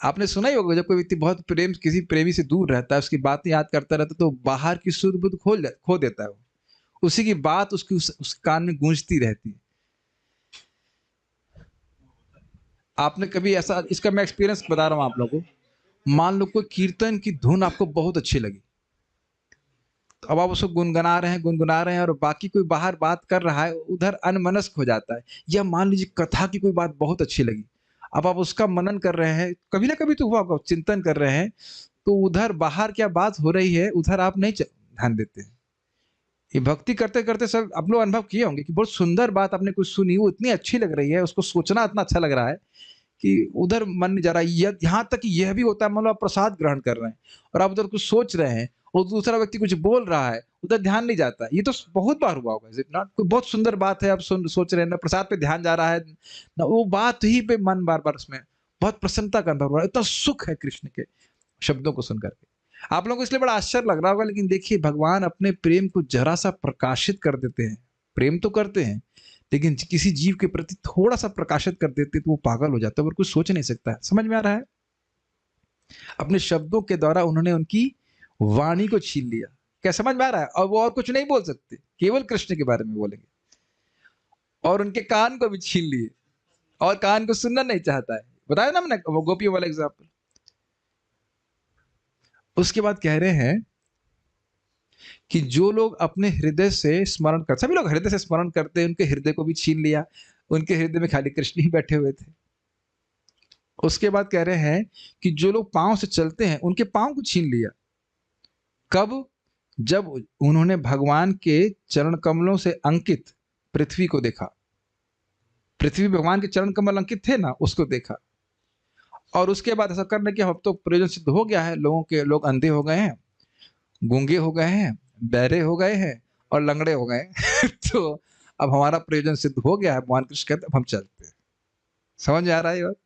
आपने सुना ही होगा, जब कोई व्यक्ति बहुत किसी प्रेमी से दूर रहता है, उसकी बातें याद करता रहता है, तो बाहर की सुध बुध खो देता है। वो उसी की बात उसके कान में गूंजती रहती है। आपने कभी ऐसा, इसका मैं एक्सपीरियंस बता रहा हूं आप लोगों को। मान लो कोई कीर्तन की धुन आपको बहुत अच्छी लगी, तो अब आप उसको गुनगुना रहे हैं और बाकी कोई बाहर बात कर रहा है, उधर अनमनस्क हो जाता है। या मान लीजिए कथा की कोई बात बहुत अच्छी लगी, अब आप उसका मनन कर रहे हैं, कभी ना कभी तो हुआ आपका चिंतन कर रहे हैं, तो उधर बाहर क्या बात हो रही है उधर आप नहीं ध्यान देते हैं। ये भक्ति करते करते सब आप लोग अनुभव किए होंगे कि बहुत सुंदर बात आपने कुछ सुनी, वो इतनी अच्छी लग रही है, उसको सोचना इतना अच्छा लग रहा है कि उधर मन नहीं जा रहा है। यहाँ तक कि यह भी होता है, मान लो आप प्रसाद ग्रहण कर रहे हैं और आप उधर कुछ सोच रहे हैं और दूसरा व्यक्ति कुछ बोल रहा है, उधर ध्यान नहीं जाता। ये तो बहुत बार हुआ होगा, इज इट नॉट? कोई बहुत सुंदर बात है, आप सोच रहे हैं ना, प्रसाद पे ध्यान जा रहा है ना, वो बात ही पे मन बार बार उसमें बहुत प्रसन्नता का अनुभव हो रहा है। इतना सुख है कृष्ण के शब्दों को सुनकर के। आप लोगों को इसलिए बड़ा आश्चर्य लग रहा होगा, लेकिन देखिए भगवान अपने प्रेम को जरा सा प्रकाशित कर देते हैं। प्रेम तो करते हैं, लेकिन किसी जीव के प्रति थोड़ा सा प्रकाशित कर देते तो वो पागल हो जाता है और कुछ सोच नहीं सकता है। समझ में आ रहा है? अपने शब्दों के द्वारा उन्होंने उनकी वाणी को छीन लिया। क्या समझ में आ रहा है? और वो और कुछ नहीं बोल सकते, केवल कृष्ण के बारे में बोलेंगे। और उनके कान को भी छीन लिए, और कान को सुनना नहीं चाहता है। बताया ना मैंने वो गोपियों वाला एग्जाम्पल। उसके बाद कह रहे हैं कि जो लोग अपने हृदय से स्मरण कर, सभी लोग हृदय से स्मरण करते हैं, उनके हृदय को भी छीन लिया। उनके हृदय में खाली कृष्ण ही बैठे हुए थे। उसके बाद कह रहे हैं कि जो लोग पांव से चलते हैं, उनके पांव को छीन लिया। कब? जब उन्होंने भगवान के चरण कमलों से अंकित पृथ्वी को देखा। पृथ्वी भगवान के चरण कमल अंकित थे ना, उसको देखा। और उसके बाद ऐसा करने के अब तो प्रयोजन सिद्ध हो गया है। लोग अंधे हो गए हैं, गूंगे हो गए हैं, बहरे हो गए हैं और लंगड़े हो गए तो अब हमारा प्रयोजन सिद्ध हो गया है। भगवान कृष्ण कहते अब हम चलते हैं। समझ में आ रहा है ये बात?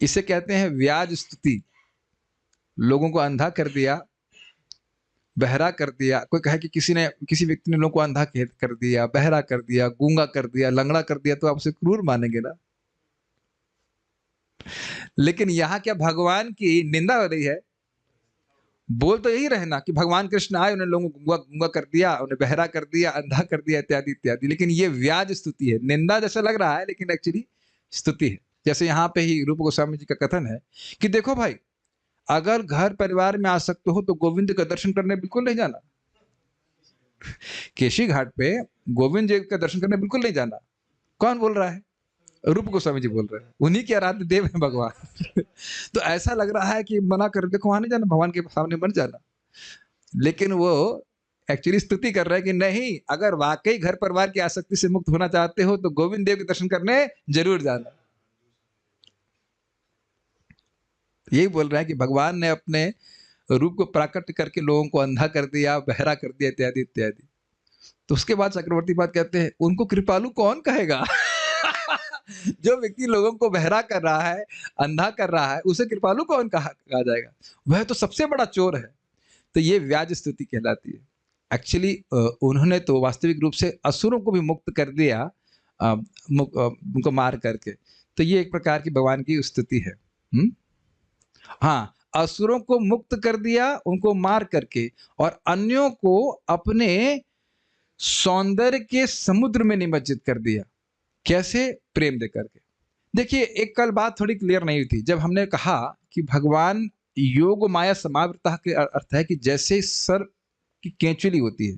इसे कहते हैं व्याज स्तुति। लोगों को अंधा कर दिया, बहरा कर दिया। कोई कहे कि किसी व्यक्ति ने लोगों को अंधा कर दिया, बहरा कर दिया, गूंगा कर दिया, लंगड़ा कर दिया, तो आप उसे क्रूर मानेंगे ना। लेकिन यहाँ क्या भगवान की निंदा हो रही है? बोल तो यही रहे ना कि भगवान कृष्ण आए, उन्हें लोगों को गूंगा गूंगा कर दिया, उन्हें बहरा कर दिया, अंधा कर दिया, इत्यादि इत्यादि। लेकिन ये व्याज स्तुति है, निंदा जैसा लग रहा है लेकिन एक्चुअली स्तुति है। जैसे यहाँ पे ही रूप गोस्वामी जी का कथन है कि देखो भाई, अगर घर परिवार में आ सकते हो तो गोविंद का दर्शन करने बिल्कुल नहीं जाना। केशी घाट पे गोविंद जी का दर्शन करने बिल्कुल नहीं जाना। कौन बोल रहा है? रूप गोस्वामी जी बोल रहे हैं, उन्हीं के आराध्य देव है भगवान तो ऐसा लग रहा है कि मना कर, देखो वहां नहीं जाना, भगवान के सामने मत जाना। लेकिन वो एक्चुअली स्तुति कर रहे हैं कि नहीं, अगर वाकई घर परिवार की आसक्ति से मुक्त होना चाहते हो तो गोविंद देव के दर्शन करने जरूर जाना। यही बोल रहे हैं कि भगवान ने अपने रूप को प्राकट करके लोगों को अंधा कर दिया, बहरा कर दिया, इत्यादि इत्यादि। तो उसके बाद चक्रवर्ती बात कहते हैं, उनको कृपालु कौन कहेगा जो व्यक्ति लोगों को बहरा कर रहा है, अंधा कर रहा है, उसे कृपालु कौन कहा जाएगा? वह तो सबसे बड़ा चोर है। तो ये व्याज स्तुति कहलाती है। एक्चुअली उन्होंने तो वास्तविक रूप से असुरों को भी मुक्त कर दिया, उनको मार करके। तो ये एक प्रकार की भगवान की स्तुति है। हाँ, असुरों को मुक्त कर दिया उनको मार करके, और अन्यों को अपने सौंदर्य के समुद्र में निमज्जित कर दिया। कैसे? प्रेम दे करके। देखिए, एक कल बात थोड़ी क्लियर नहीं हुई थी, जब हमने कहा कि भगवान योग माया समावृता के अर्थ है कि जैसे सर्प की केंचुली होती है,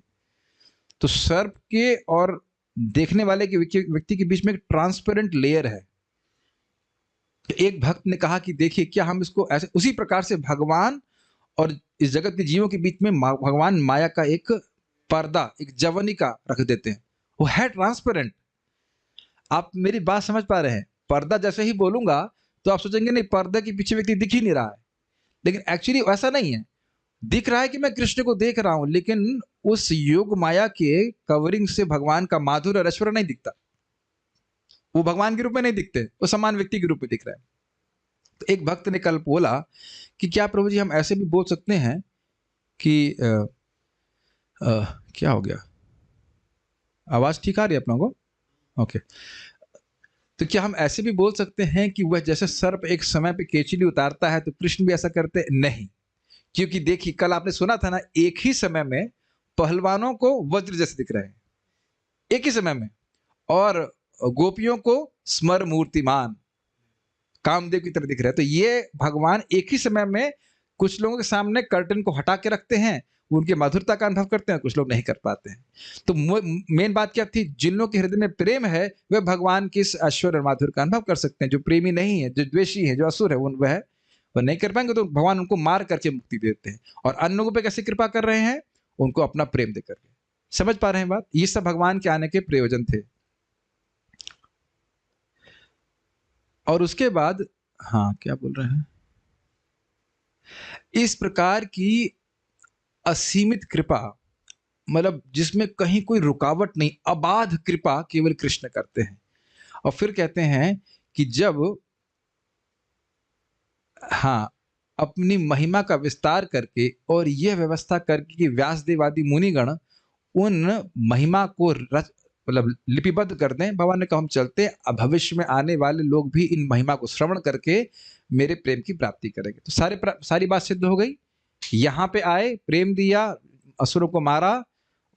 तो सर्प के और देखने वाले के व्यक्ति के बीच में एक ट्रांसपेरेंट लेयर है। एक भक्त ने कहा कि देखिए, क्या हम इसको ऐसे उसी प्रकार से भगवान और इस जगत के जीवों के बीच में भगवान माया का एक पर्दा, एक जवनिका रख देते हैं, वो है ट्रांसपेरेंट। आप मेरी बात समझ पा रहे हैं? पर्दा जैसे ही बोलूंगा तो आप सोचेंगे नहीं, पर्दे के पीछे व्यक्ति दिख ही नहीं रहा है, लेकिन एक्चुअली ऐसा नहीं है। दिख रहा है कि मैं कृष्ण को देख रहा हूं, लेकिन उस योग माया के कवरिंग से भगवान का माधुर्य और ऐश्वर्य नहीं दिखता। वो भगवान के रूप में नहीं दिखते, वो समान व्यक्ति के रूप में दिख रहा है। तो एक भक्त ने कल बोला कि क्या प्रभु जी हम ऐसे भी बोल सकते हैं कि क्या हो गया, आवाज ठीक आ रही है अपनों को? ओके। तो क्या हम ऐसे भी बोल सकते हैं कि वह जैसे सर्प एक समय पे केचुली उतारता है तो कृष्ण भी ऐसा करते? नहीं, क्योंकि देखिए कल आपने सुना था ना, एक ही समय में पहलवानों को वज्र जैसे दिख रहे हैं, एक ही समय में, और गोपियों को स्मर मूर्तिमान कामदेव की तरह दिख रहा है। तो ये भगवान एक ही समय में कुछ लोगों के सामने कर्टन को हटा के रखते हैं, उनके मधुरता का अनुभव करते हैं, कुछ लोग नहीं कर पाते हैं। तो मेन बात क्या थी? जिन लोगों के हृदय में प्रेम है वे भगवान के इस ऐश्वर्य और माधुर्य का अनुभव कर सकते हैं। जो प्रेमी नहीं है, जो द्वेषी है, जो असुर है, वह नहीं कर पाएंगे। तो भगवान उनको मार करके मुक्ति देते हैं। और अन्य लोगों पे कैसे कृपा कर रहे हैं? उनको अपना प्रेम देकर के। समझ पा रहे हैं बात? ये सब भगवान के आने के प्रयोजन थे। और उसके बाद, हाँ क्या बोल रहे हैं, इस प्रकार की असीमित कृपा, मतलब जिसमें कहीं कोई रुकावट नहीं, अबाध कृपा केवल कृष्ण करते हैं। और फिर कहते हैं कि जब, हाँ, अपनी महिमा का विस्तार करके और यह व्यवस्था करके कि व्यासदेव आदि मुनिगण उन महिमा को मतलब लिपिबद्ध कर दें, भगवान ने कहा हम चलते हैं, अब भविष्य में आने वाले लोग भी इन महिमा को श्रवण करके मेरे प्रेम की प्राप्ति करेंगे। तो सारी बात सिद्ध हो गई। यहाँ पे आए, प्रेम दिया, असुरों को मारा,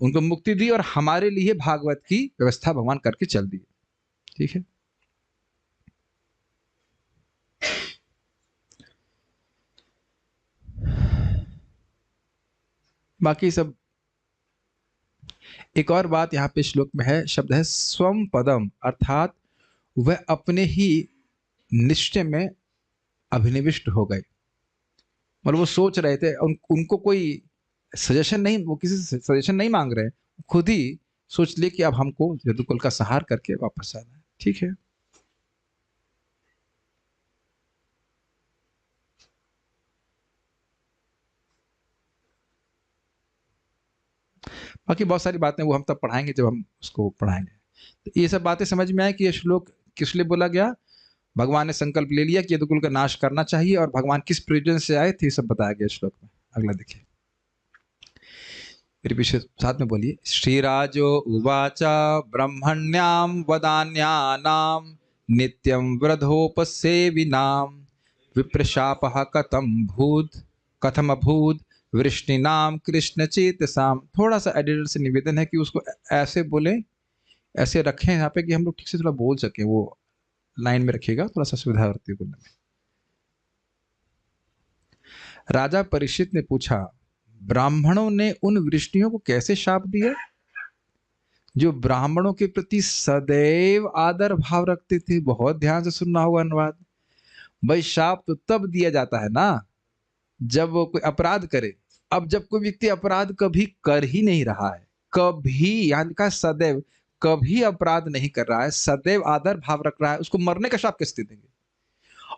उनको मुक्ति दी, और हमारे लिए भागवत की व्यवस्था भगवान करके चल दी। ठीक है। बाकी सब, एक और बात यहाँ पे श्लोक में है, शब्द है स्वम पदम, अर्थात वह अपने ही निश्चय में अभिनिविष्ट हो गए। मतलब वो सोच रहे थे, उनको कोई सजेशन नहीं, वो किसी से सजेशन नहीं मांग रहे, खुद ही सोच ले कि अब हमको यदुकुल का संहार करके वापस आना है। ठीक है। बाकी बहुत सारी बातें वो हम तब पढ़ाएंगे जब हम उसको पढ़ाएंगे। तो ये सब बातें समझ में आए कि ये श्लोक किस लिए बोला गया। भगवान ने संकल्प ले लिया कि यदुकुल का नाश करना चाहिए, और भगवान किस प्रयोजन से आए थे सब बताया गया श्लोक में। अगला देखिए, मेरे पीछे साथ में बोलिए। श्रीराजो उवाच ब्रह्मण्याम वदान्यानाम नित्यं वृद्धोपसेविनाम विप्रशापः कथम अभूत वृष्णिनाम कृष्ण चेतसाम। थोड़ा सा एडिटर से निवेदन है कि उसको ऐसे बोले, ऐसे रखें यहाँ पे कि हम लोग ठीक से थोड़ा बोल सके, वो लाइन में रखिएगा, थोड़ा सा सुविधा होती है बोलने में। राजा परीक्षित ने पूछा, ब्राह्मणों ने उन वृष्णियों को कैसे शाप दिया जो ब्राह्मणों के प्रति सदैव आदर भाव रखते थे? बहुत ध्यान से सुनना होगा अनुवाद। भाई शाप तो तब दिया जाता है ना जब वो कोई अपराध करे। अब जब कोई व्यक्ति अपराध कभी कर ही नहीं रहा है, कभी, यहाँ लिखा सदैव, कभी अपराध नहीं कर रहा है, सदैव आदर भाव रख रहा है, उसको मरने का शाप कैसे देंगे?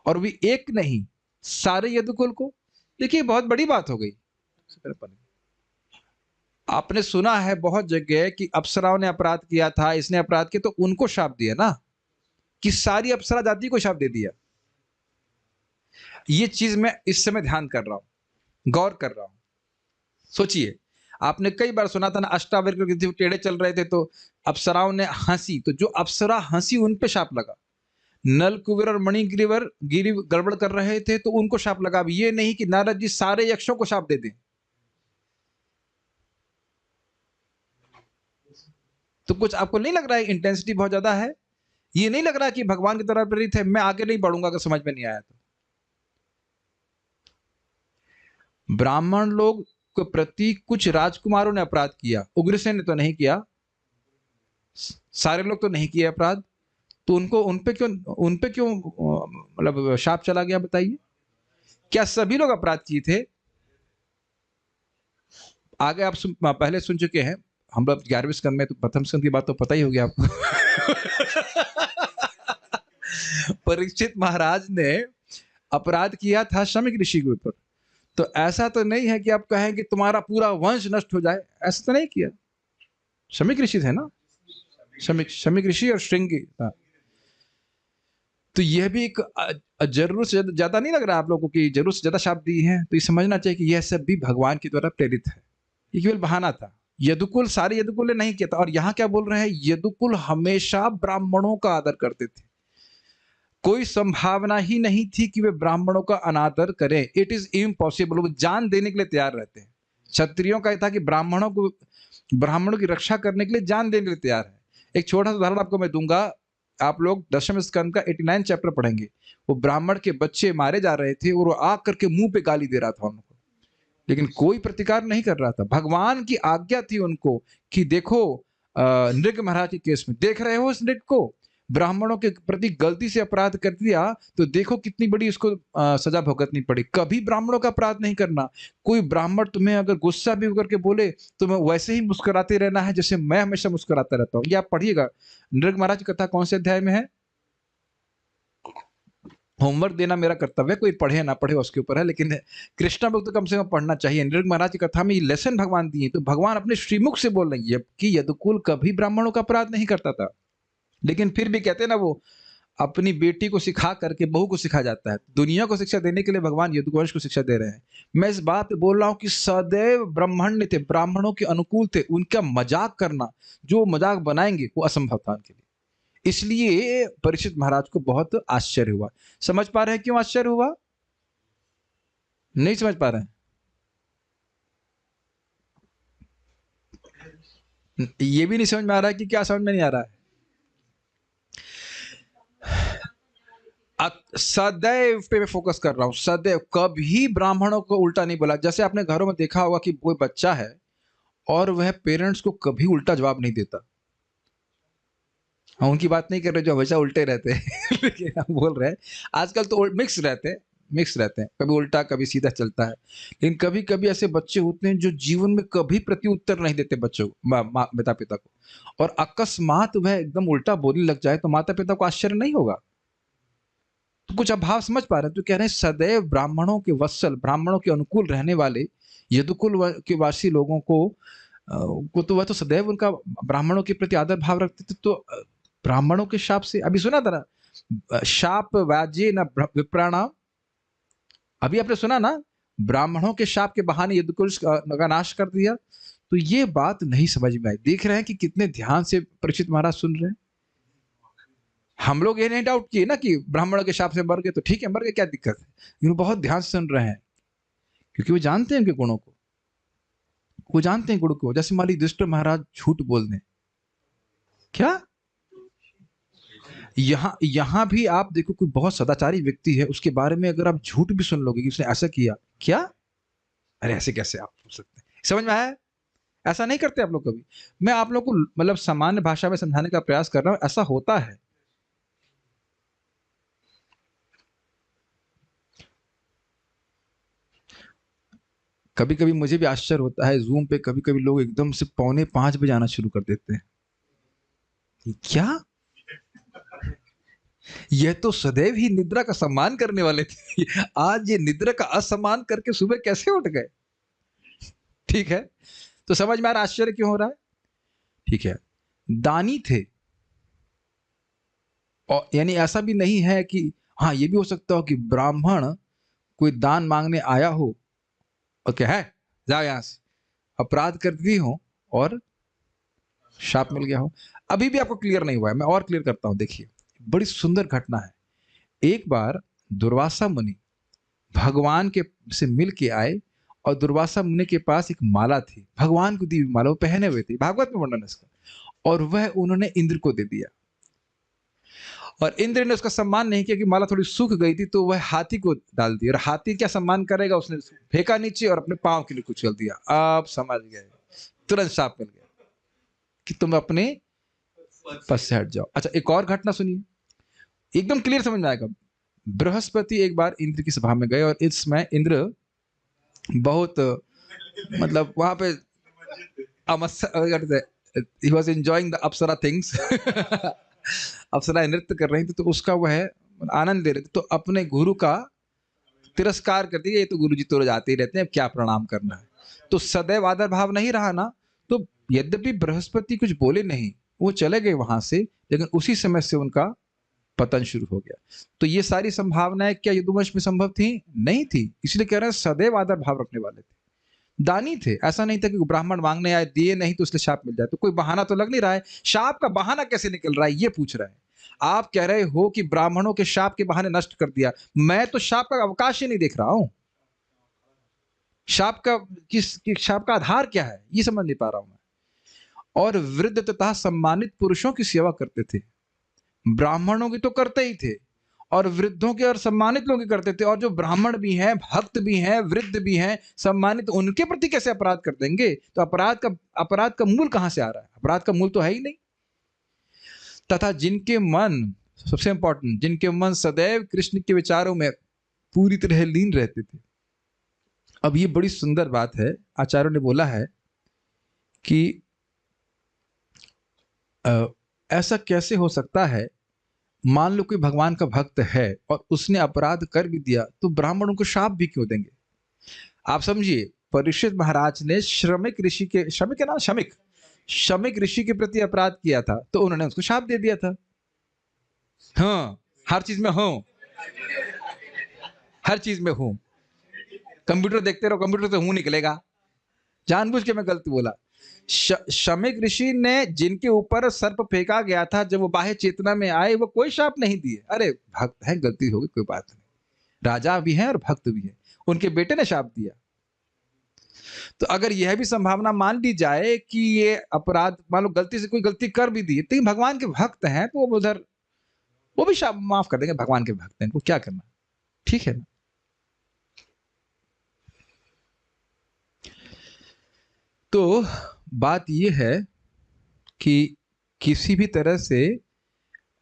और भी एक नहीं, सारे यदुकुल को। देखिए बहुत बड़ी बात हो गई। आपने सुना है बहुत जगह कि अप्सराओं ने अपराध किया था, इसने अपराध किया, तो उनको शाप दिया ना, कि सारी अप्सरा जाति को शाप दे दिया। ये चीज मैं इस समय ध्यान कर रहा हूं, गौर कर रहा हूं। सोचिए, आपने कई बार सुना था ना, अष्टावक्र टेढ़े चल रहे थे तो अप्सराओं ने हंसी, तो जो अप्सरा हंसी उन पे शाप लगा। नल कुबेर और मणिग्रीवर गिरी गड़बड़ कर रहे थे तो उनको शाप लगा। अब ये नहीं कि नारद जी सारे यक्षों को शाप दे दें। तो कुछ आपको नहीं लग रहा है इंटेंसिटी बहुत ज्यादा है? ये नहीं लग रहा कि भगवान की तरह प्रेरित है, मैं आगे नहीं बढ़ूंगा अगर समझ में नहीं आया तो? ब्राह्मण लोग के प्रति कुछ राजकुमारों ने अपराध किया, उग्रसेन ने तो नहीं किया, सारे लोग तो नहीं किए अपराध, तो उनको उन पे क्यों मतलब शाप चला गया बताइए? क्या सभी लोग अपराध किए थे? आगे आप पहले सुन चुके हैं हम लोग 11वें स्कंद में, तो प्रथम स्कंद की बात तो पता ही होगी आपको। परीक्षित महाराज ने अपराध किया था शमीक ऋषि के ऊपर, तो ऐसा तो नहीं है कि आप कहें कि तुम्हारा पूरा वंश नष्ट हो जाए, ऐसा तो नहीं किया। शमीक ऋषि थे ना, शमीक ऋषि और श्रृंगी। तो यह भी एक जरूरत से ज्यादा नहीं लग रहा आप लोगों को कि जरूरत से ज्यादा शाप दी है? तो ये समझना चाहिए कि यह सब भी भगवान के द्वारा प्रेरित है, ये केवल बहाना था। यदुकुल, सारे यदुकुल ने नहीं किया था। और यहाँ क्या बोल रहे हैं, यदुकुल हमेशा ब्राह्मणों का आदर करते थे, कोई संभावना ही नहीं थी कि वे ब्राह्मणों का अनादर करें। It is impossible. वो जान देने के लिए तैयार रहते हैं। क्षत्रियों का था कि ब्राह्मणों की रक्षा करने के लिए जान देने के लिए तैयार है। एक छोटा सा उदाहरण आपको मैं दूंगा। आप लोग 10वें स्कंद का 89 चैप्टर पढ़ेंगे। वो ब्राह्मण के बच्चे मारे जा रहे थे और वो आग करके मुंह पे गाली दे रहा था उनको, लेकिन कोई प्रतिकार नहीं कर रहा था। भगवान की आज्ञा थी उनको कि देखो, नृग महाराज के केस में देख रहे हो, इस नृग को ब्राह्मणों के प्रति गलती से अपराध कर दिया, तो देखो कितनी बड़ी इसको सजा भुगतनी पड़ी। कभी ब्राह्मणों का अपराध नहीं करना। कोई ब्राह्मण तुम्हें अगर गुस्सा भी होकर के बोले, तुम्हें वैसे ही मुस्कुराते रहना है जैसे मैं हमेशा मुस्कुराता रहता हूँ। ये आप पढ़िएगा, नृग महाराज की कथा कौन से अध्याय में है। होमवर्क देना मेरा कर्तव्य, कोई पढ़े ना पढ़े उसके ऊपर है, लेकिन कृष्णा भक्त तो कम से कम पढ़ना चाहिए। नृग महाराज की कथा में ये लेसन भगवान दिए, तो भगवान अपने श्रीमुख से बोल रहे हैं कि यदुकुल कभी ब्राह्मणों का अपराध नहीं करता था, लेकिन फिर भी कहते हैं ना, वो अपनी बेटी को सिखा करके बहू को सिखा जाता है। दुनिया को शिक्षा देने के लिए भगवान यदुवंश को शिक्षा दे रहे हैं। मैं इस बात पे बोल रहा हूँ कि सदैव ब्राह्मण थे, ब्राह्मणों के अनुकूल थे। उनका मजाक करना, जो मजाक बनाएंगे वो असंभव था उनके लिए। इसलिए परीक्षित महाराज को बहुत आश्चर्य हुआ। समझ पा रहे हैं क्यों आश्चर्य हुआ? नहीं समझ पा रहे हैं? ये भी नहीं समझ में आ रहा है कि क्या समझ में नहीं आ रहा है? सदैव पे मैं फोकस कर रहा हूं। सदैव, कभी ब्राह्मणों को उल्टा नहीं बोला। जैसे आपने घरों में देखा होगा कि कोई बच्चा है और वह पेरेंट्स को कभी उल्टा जवाब नहीं देता। हम उनकी बात नहीं कर रहे जो हमेशा उल्टे रहते हैं लेकिन हम बोल रहे हैं आजकल तो मिक्स रहते हैं, कभी उल्टा कभी सीधा चलता है। लेकिन कभी कभी ऐसे बच्चे होते हैं जो जीवन में कभी प्रत्युत्तर नहीं देते बच्चों माता पिता को, और अकस्मात वह एकदम उल्टा बोलने लग जाए तो माता पिता को आश्चर्य नहीं होगा। तो कुछ अभाव समझ पा रहे हैं? तो कह रहे हैं सदैव ब्राह्मणों के वत्सल, ब्राह्मणों के अनुकूल रहने वाले यदुकुल के वासी लोगों को तो वह तो सदैव उनका ब्राह्मणों के प्रति आदर भाव रखते थे। तो ब्राह्मणों के शाप से, अभी सुना था ना, शाप व्याज्य न विप्राणाम, अभी आपने सुना ना, ब्राह्मणों के शाप के बहाने यदुकुल का नाश कर दिया। तो ये बात नहीं समझ में आई। देख रहे हैं कि कितने ध्यान से परीक्षित महाराज सुन रहे हैं। हम लोग ये नहीं डाउट किए ना कि ब्राह्मणों के शाप से मर गए तो ठीक है, मर गए, क्या दिक्कत है। लेकिन बहुत ध्यान से सुन रहे हैं क्योंकि वो जानते हैं उनके गुणों को, वो जानते हैं गुण को। जैसे मान लीजिए युधिष्ठिर महाराज झूठ बोल दें, क्या यहां भी आप देखो कोई बहुत सदाचारी व्यक्ति है, उसके बारे में अगर आप झूठ भी सुन लोगे कि उसने ऐसा किया, क्या, अरे ऐसे कैसे आप बोल सकते हैं? समझ में आया? ऐसा नहीं करते आप लोग कभी। मैं आप लोग को मतलब सामान्य भाषा में समझाने का प्रयास कर रहा हूं, ऐसा होता है। कभी कभी मुझे भी आश्चर्य होता है, जूम पे कभी कभी लोग एकदम से 4:45 आना शुरू कर देते हैं। क्या, यह तो सदैव ही निद्रा का सम्मान करने वाले थे, आज ये निद्रा का असम्मान करके सुबह कैसे उठ गए? ठीक है, तो समझ में आ रहा आश्चर्य क्यों हो रहा है? ठीक है, दानी थे, और यानी ऐसा भी नहीं है कि, हाँ ये भी हो सकता हो कि ब्राह्मण कोई दान मांगने आया हो और क्या है, जाओ यहां से, अपराध कर दी हो और शाप मिल गया हो। अभी भी आपको क्लियर नहीं हुआ है, मैं और क्लियर करता हूं। देखिए, बड़ी सुंदर घटना है। एक बार दुर्वासा मुनि भगवान के से मिल के आए, और दुर्वासा मुनि के पास एक माला थी, भगवान को दी हुई माला, वो पहने हुए थे, भागवत में वर्णन इसका, और वह उन्होंने इंद्र को दे दिया। और इंद्र ने उसका सम्मान नहीं किया कि माला थोड़ी सूख गई थी, तो वह हाथी को डाल दी, और हाथी क्या सम्मान करेगा, उसने फेंका नीचे और अपने पांव के लिए कुचल दिया। आप समझ गए, तुरंत शाप मिल गया कि तुम अपने पद से हट जाओ। अच्छा, एक और घटना सुनिए, एकदम क्लियर समझ में आएगा। बृहस्पति एक बार इंद्र की सभा में गए, और इस समय इंद्र बहुत मतलब वहां पे he was enjoying the अप्सरा थिंग्स अप्सरा नृत्य कर रही थी, तो उसका वह आनंद ले रहे थे, तो अपने गुरु का तिरस्कार कर दिया, ये तो गुरु जी तो रोज आते ही रहते हैं, अब क्या प्रणाम करना है। तो सदैव आदर भाव नहीं रहा ना, तो यद्यपि बृहस्पति कुछ बोले नहीं, वो चले गए वहां से, लेकिन उसी समय से उनका पतन शुरू हो गया। तो ये सारी संभावनाएं क्या यदुवंश में संभव थी? नहीं थी। इसलिए कह रहे हैं सदैव आदर भाव रखने वाले थे, दानी थे। ऐसा नहीं था कि ब्राह्मण मांगने आए, दिए नहीं तो इसलिए शाप मिल जाए। तो कोई बहाना तो लग नहीं रहा है। शाप का बहाना कैसे निकल रहा है, ये पूछ रहे हैं। आप कह रहे हो कि ब्राह्मणों के शाप के बहाने नष्ट कर दिया, मैं तो शाप का अवकाश ही नहीं देख रहा हूं। शाप का शाप का आधार क्या है, ये समझ नहीं पा रहा हूं मैं। और वृद्ध तथा सम्मानित पुरुषों की सेवा करते थे, ब्राह्मणों की तो करते ही थे, और वृद्धों के और सम्मानित लोगों की करते थे। और जो ब्राह्मण भी हैं, भक्त भी हैं, वृद्ध भी हैं, सम्मानित, उनके प्रति कैसे अपराध कर देंगे? तो अपराध का मूल कहां से आ रहा है? अपराध का मूल तो है ही नहीं। तथा जिनके मन, सबसे इंपॉर्टेंट, जिनके मन सदैव कृष्ण के विचारों में पूरी तरह लीन रहते थे। अब ये बड़ी सुंदर बात है, आचार्यों ने बोला है कि ऐसा कैसे हो सकता है, मान लो कोई भगवान का भक्त है और उसने अपराध कर भी दिया, तो ब्राह्मण उनको शाप भी क्यों देंगे? आप समझिए, परीक्षित महाराज ने श्रमिक ऋषि के, शमिक ऋषि के प्रति अपराध किया था, तो उन्होंने उसको शाप दे दिया था। हाँ, हर चीज में हूं, हर चीज में हूं। कंप्यूटर देखते रहो, कंप्यूटर से हूं निकलेगा। जानबूझ के मैं गलती बोला। शमिक ऋषि ने जिनके ऊपर सर्प फेंका गया था, जब वो बाह्य चेतना में आए, वो कोई शाप नहीं दिए। अरे भक्त है, गलती होगी, कोई बात नहीं। राजा भी है और भक्त भी है, उनके बेटे ने शाप दिया। तो अगर यह भी संभावना मान ली जाए कि ये अपराध, मान लो गलती से कोई गलती कर भी दी, लेकिन भगवान के भक्त हैं, तो वो उधर वो भी शाप माफ कर देंगे। भगवान के भक्त हैं, इनको क्या करना, ठीक है ना? तो बात यह है कि किसी भी तरह से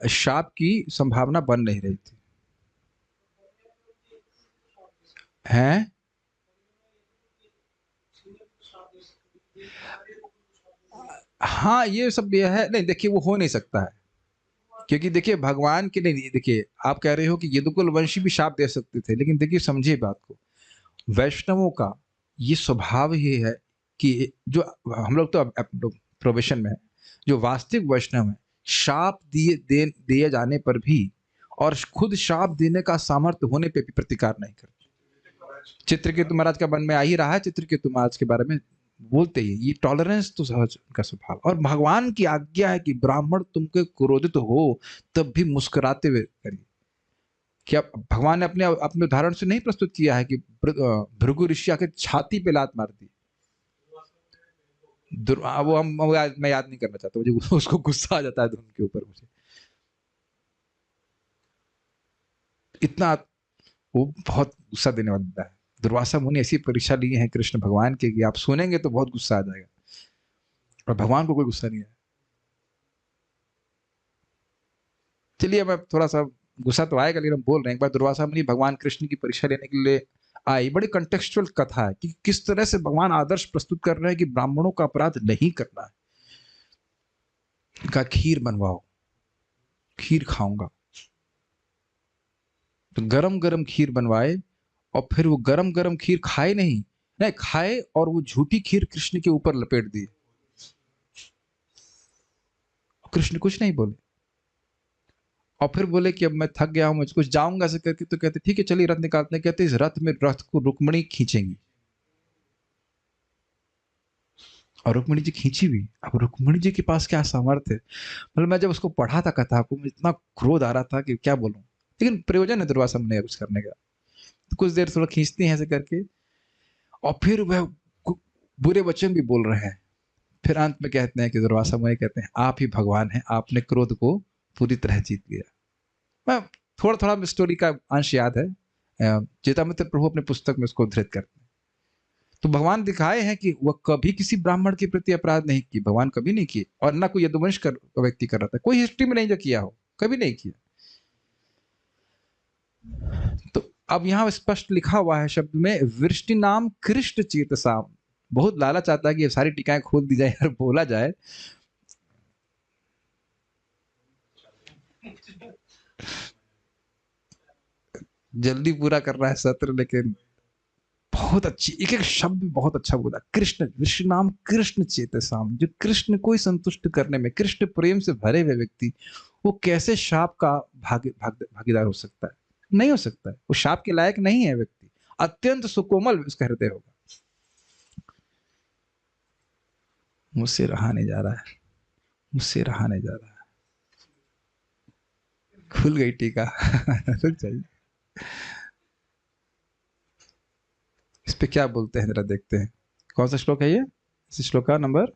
शाप की संभावना बन नहीं रही थी। हैं? हाँ, ये सब ये है। नहीं, देखिए, वो हो नहीं सकता है, क्योंकि देखिए भगवान के लिए, देखिए आप कह रहे हो कि यदुकुल वंशी भी शाप दे सकते थे, लेकिन देखिए समझिए बात को, वैष्णवों का ये स्वभाव ही है कि जो हम लोग तो प्रोबेशन में है, जो वास्तविक वैष्णव है, शाप दिए जाने पर भी और खुद शाप देने का सामर्थ्य होने पे भी प्रतिकार नहीं करते। चित्रकेतु महाराज का मन में आ ही रहा है, चित्रकेतु महाराज के बारे में बोलते ही, ये टॉलरेंस तो सहज उनका स्वभाव। और भगवान की आज्ञा है कि ब्राह्मण तुमके क्रोधित हो तब भी मुस्कुराते हुए करिए। क्या भगवान ने अपने उदाहरण से नहीं प्रस्तुत किया है कि भृगु ऋषि आके छाती पे लात मार दी? वो मैं याद नहीं करना चाहता, मुझे उसको गुस्सा आ जाता है उनके ऊपर। मुझे इतना, वो बहुत गुस्सा देने वाला बंदा है। दुर्वासा मुनि ऐसी परीक्षा ली है कृष्ण भगवान के कि आप सुनेंगे तो बहुत गुस्सा आ जाएगा, और भगवान को कोई गुस्सा नहीं है। चलिए, मैं थोड़ा सा गुस्सा तो आएगा, लेकिन हम बोल रहे हैं, एक बार दुर्वासा मुनि भगवान कृष्ण की परीक्षा लेने के लिए आई। बड़ी कंटेक्चुअल कथा है कि किस तरह से भगवान आदर्श प्रस्तुत कर रहे हैं कि ब्राह्मणों का अपराध नहीं करना है। कहा खीर बनवाओ, खीर खाऊंगा। तो गरम गरम खीर बनवाए, और फिर वो गरम गरम खीर खाए नहीं, नहीं खाए, और वो झूठी खीर कृष्ण के ऊपर लपेट दी। कृष्ण कुछ नहीं बोले, और फिर बोले कि अब मैं थक गया हूं, मुझे कुछ जाऊंगा ऐसे करके। तो कहते ठीक है, चलिए रथ निकालते हैं। कहते इस रथ में, रथ को रुक्मणी खींचेंगी, और रुक्मणी जी खींची भी। अब रुक्मणी जी के पास क्या सामर्थ्य है, मतलब मैं जब उसको पढ़ा था कथा को, मुझे इतना क्रोध आ रहा था कि क्या बोलूं, लेकिन प्रयोजन है दुर्वासा मुनि कुछ करने का। तो कुछ देर थोड़ा खींचती हैं ऐसे करके, और फिर वह बुरे वचन भी बोल रहे हैं। फिर अंत में कहते हैं कि दुर्वासा मुनि कहते हैं आप ही भगवान हैं, आपने क्रोध को पूरी तरह जीत लिया। मैं थोड़ा थोड़ा स्टोरी का अंश याद है, चेतामित्र प्रभु अपने पुस्तक में उसको उद्धृत करते हैं। तो भगवान दिखाए हैं कि वह कभी किसी ब्राह्मण के प्रति अपराध नहीं किए, भगवान कभी नहीं किए, और ना कोई यदुवंश का व्यक्ति कर रहा था, कोई हिस्ट्री में नहीं जो किया हो, कभी नहीं किया। तो अब यहाँ स्पष्ट लिखा हुआ है शब्द में, वृष्टि नाम कृष्ण चेतसाम। बहुत लालच आता है कि ये सारी टीकाएं खोल दी जाए और बोला जाए। जल्दी पूरा कर रहा है सत्र, लेकिन बहुत अच्छी एक एक शब्द बहुत अच्छा बोला। कृष्ण, वृष्टि नाम कृष्ण चेतसाम, जो कृष्ण को ही संतुष्ट करने में, कृष्ण प्रेम से भरे हुए व्यक्ति, वो कैसे शाप का भागीदार हो सकता है? नहीं हो सकता है, वो शाप के लायक नहीं है व्यक्ति। अत्यंत सुकोमल उसका हृदय होगा। मुझसे रहा नहीं जा रहा है, मुझसे रहा नहीं जा रहा है। खुल गई टीका। चाहिए इस पे क्या बोलते हैं, जरा देखते हैं। कौन सा श्लोक है ये? इस श्लोक का नंबर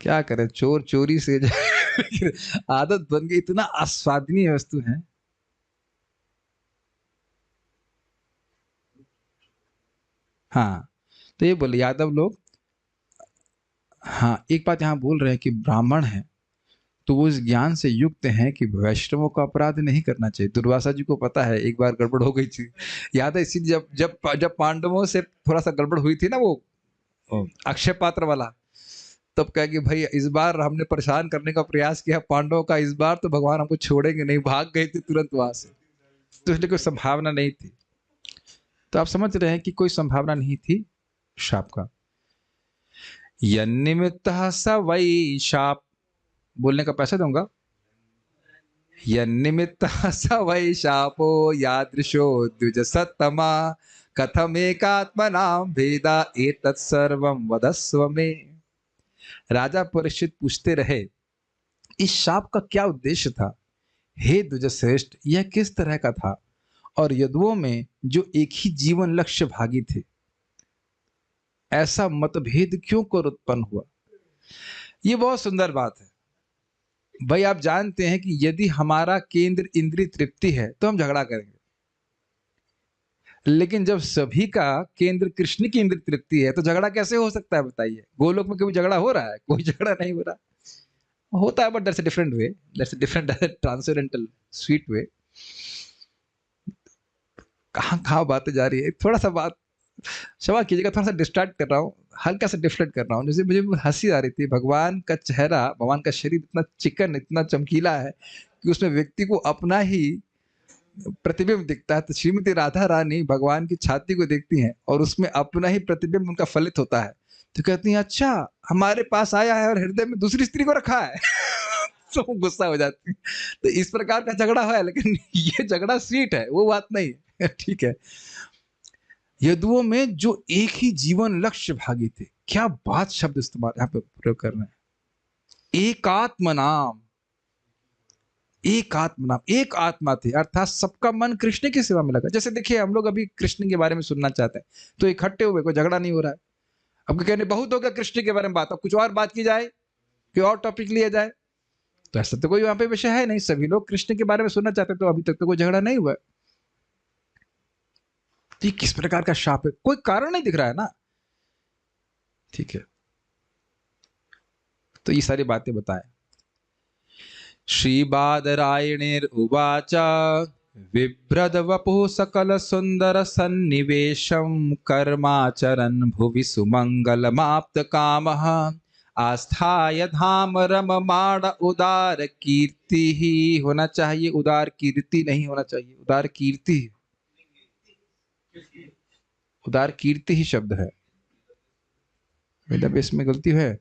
क्या करें, चोर चोरी से आदत बन गई, इतना आस्वादनीय वस्तु है। हाँ, तो ये बोले यादव लोग, हाँ एक बात यहाँ बोल रहे हैं कि ब्राह्मण है तो वो इस ज्ञान से युक्त हैं कि वैष्णवों का अपराध नहीं करना चाहिए। दुर्वासा जी को पता है एक बार गड़बड़ हो गई थी, याद है? इसीलिए जब जब जब पांडवों से थोड़ा सा गड़बड़ हुई थी ना, वो अक्षय पात्र वाला, तब कहा कि भाई इस बार हमने परेशान करने का प्रयास किया पांडवों का, इस बार तो भगवान हमको छोड़ेंगे नहीं, भाग गए थे तुरंत वहां से। तो इसलिए कोई संभावना नहीं थी। तो आप समझ रहे हैं कि कोई संभावना नहीं थी शाप का। यन्निमित्त स वै शाप, बोलने का पैसा दूंगा। यन्निमित्त स वै शापो यादृशो द्विज सत्तमा, कथमेकात्मनां भेदा एतत् सर्वं वदस्व मे। राजा परीक्षित पूछते रहे, इस शाप का क्या उद्देश्य था? हे द्विजश्रेष्ठ, यह किस तरह का था? और यदुओं में जो एक ही जीवन लक्ष्य भागी थे, ऐसा मतभेद क्यों कर उत्पन्न हुआ? ये बहुत सुंदर बात है। भाई आप जानते हैं कि यदि हमारा केंद्र इंद्रिय तृप्ति है तो हम झगड़ा करेंगे, लेकिन जब सभी का केंद्र कृष्ण की इंद्रिय तृप्ति है तो झगड़ा कैसे हो सकता है बताइए? गोलोक में कभी झगड़ा हो रहा है? कोई झगड़ा नहीं हो रहा। होता है but that's a different way, that's a different transcendental sweet way. कहाँ कहाँ बातें जा रही है, थोड़ा सा बात क्षमा कीजिएगा, थोड़ा सा डिस्ट्रैक्ट कर रहा हूँ, हल्का सा डिफ्लेक्ट कर रहा हूँ। जैसे मुझे हंसी आ रही थी, भगवान का चेहरा, भगवान का शरीर इतना चिकन, इतना चमकीला है कि उसमें व्यक्ति को अपना ही प्रतिबिंब दिखता है। तो श्रीमती राधा रानी भगवान की छाती को देखती हैं और उसमें अपना ही प्रतिबिंब उनका फलित होता है। तो कहती हैं, अच्छा हमारे पास आया है और हृदय में दूसरी स्त्री को रखा है। तो गुस्सा हो जाती है। तो इस प्रकार का झगड़ा है, लेकिन ये झगड़ा स्वीट है, वो बात नहीं है। ठीक है। यदुओं में जो एक ही जीवन लक्ष्य भागी थे, क्या बात शब्द इस्तेमाल यहाँ पे प्रयोग कर रहे हैं। एकात्म नाम, एक आत्मा, एक आत्मा थी, अर्थात सबका मन कृष्ण की सेवा में लगा। जैसे देखिए हम लोग अभी कृष्ण के बारे में सुनना चाहते हैं तो इकट्ठे हुए, कोई झगड़ा नहीं हो रहा है। अब कहने बहुत हो गया कृष्ण के बारे में बात, अब कुछ और बात की जाए, कोई और टॉपिक लिया जाए, तो ऐसा तो कोई वहां पे विषय है नहीं, सभी लोग कृष्ण के बारे में सुनना चाहते हैं, तो अभी तक तो कोई झगड़ा नहीं हुआ। तो किस प्रकार का शाप है? कोई कारण नहीं दिख रहा है ना। ठीक है, तो ये सारी बातें बताएं। श्रीबादरायणेर्उवाच बिभ्रद्वपुः सकलसुन्दरसन्निवेशं कर्माचरन् भुवि सुमङ्गलमाप्तकामः आस्थाय धाम रममाण उदार कीर्ति। होना चाहिए उदार कीर्ति, नहीं होना चाहिए उदार कीर्ति। उदार कीर्ति ही शब्द है। वेदाभ्यास में गलती है,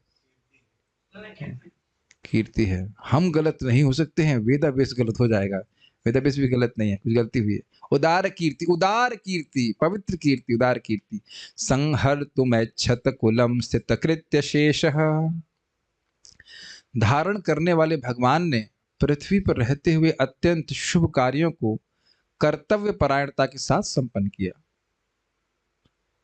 कीर्ति है। हम गलत नहीं हो सकते हैं, वेदाभ्यास गलत हो जाएगा। वेदाभ्यास भी गलत नहीं है, कुछ गलती हुई है। उदार कीर्ति, उदार कीर्ति, पवित्र कीर्ति, उदार कीर्ति। संहर तुम क्षत कुलम स्थित कृत्य शेष, धारण करने वाले भगवान ने पृथ्वी पर रहते हुए अत्यंत शुभ कार्यों को कर्तव्य परायणता के साथ संपन्न किया।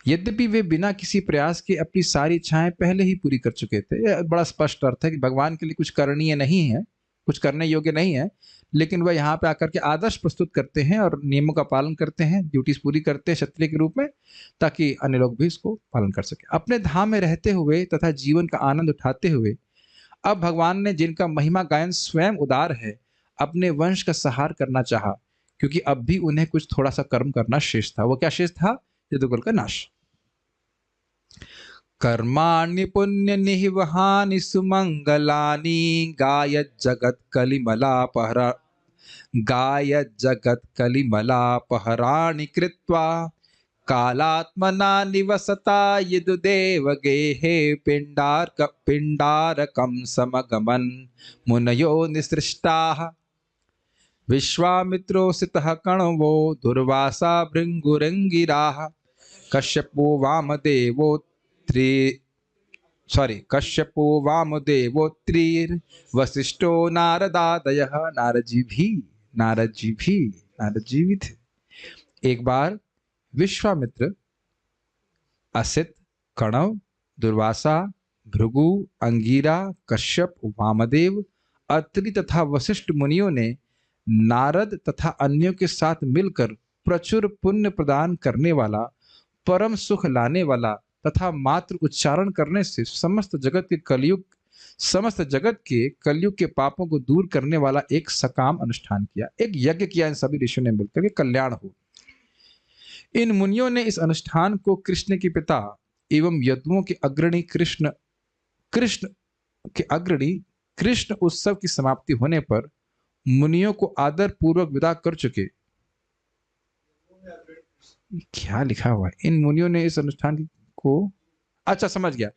यद्यपि वे बिना किसी प्रयास के अपनी सारी इच्छाएं पहले ही पूरी कर चुके थे। यह बड़ा स्पष्ट अर्थ है कि भगवान के लिए कुछ करणीय नहीं है, कुछ करने योग्य नहीं है, लेकिन वह यहाँ पे आकर के आदर्श प्रस्तुत करते हैं और नियमों का पालन करते हैं, ड्यूटीज पूरी करते हैं क्षत्रिय के रूप में, ताकि अन्य लोग भी इसको पालन कर सके। अपने धाम में रहते हुए तथा जीवन का आनंद उठाते हुए अब भगवान ने, जिनका महिमा गायन स्वयं उदार है, अपने वंश का सहार करना चाहा, क्योंकि अब भी उन्हें कुछ थोड़ा सा कर्म करना शेष था। वो क्या शेष था? यदुकुल का नाश। कर्माणि पुण्य निहिवहानि सुमंगलानि गायत जगत कलिमलापहरा गायत जगत कलिमलापहराणि कृत्वा कालात्मना निवसता यदुदेव गेहे पिंडारकम समगमन मुनयो निसृष्टाः विश्वामित्रोऽसितः कण्वो दुर्वासा भृङ्गुरङ्गिराः कश्यपो वामदेवो कश्यपो वामदेवोत्रीर्वसिष्ठो नारदादयः। नारद जी भी थे। एक बार विश्वामित्र, असित, कणव, दुर्वासा, भृगु, अंगीरा, कश्यप, वामदेव, अत्रि तथा वशिष्ठ मुनियों ने नारद तथा अन्यों के साथ मिलकर प्रचुर पुण्य प्रदान करने वाला, परम सुख लाने वाला तथा मात्र उच्चारण करने से समस्त जगत के कलयुग के पापों को दूर करने वाला एक सकाम अनुष्ठान किया। एक यज्ञ किया इन सभी ऋषियों ने मिलकर के, कल्याण हो। इन मुनियों ने इस अनुष्ठान को कृष्ण के पिता एवं यदुओं के अग्रणी कृष्ण उत्सव की समाप्ति होने पर मुनियों को आदर पूर्वक विदा कर चुके। क्या लिखा हुआ है? इन मुनियों ने इस अनुष्ठान को, अच्छा समझ गया,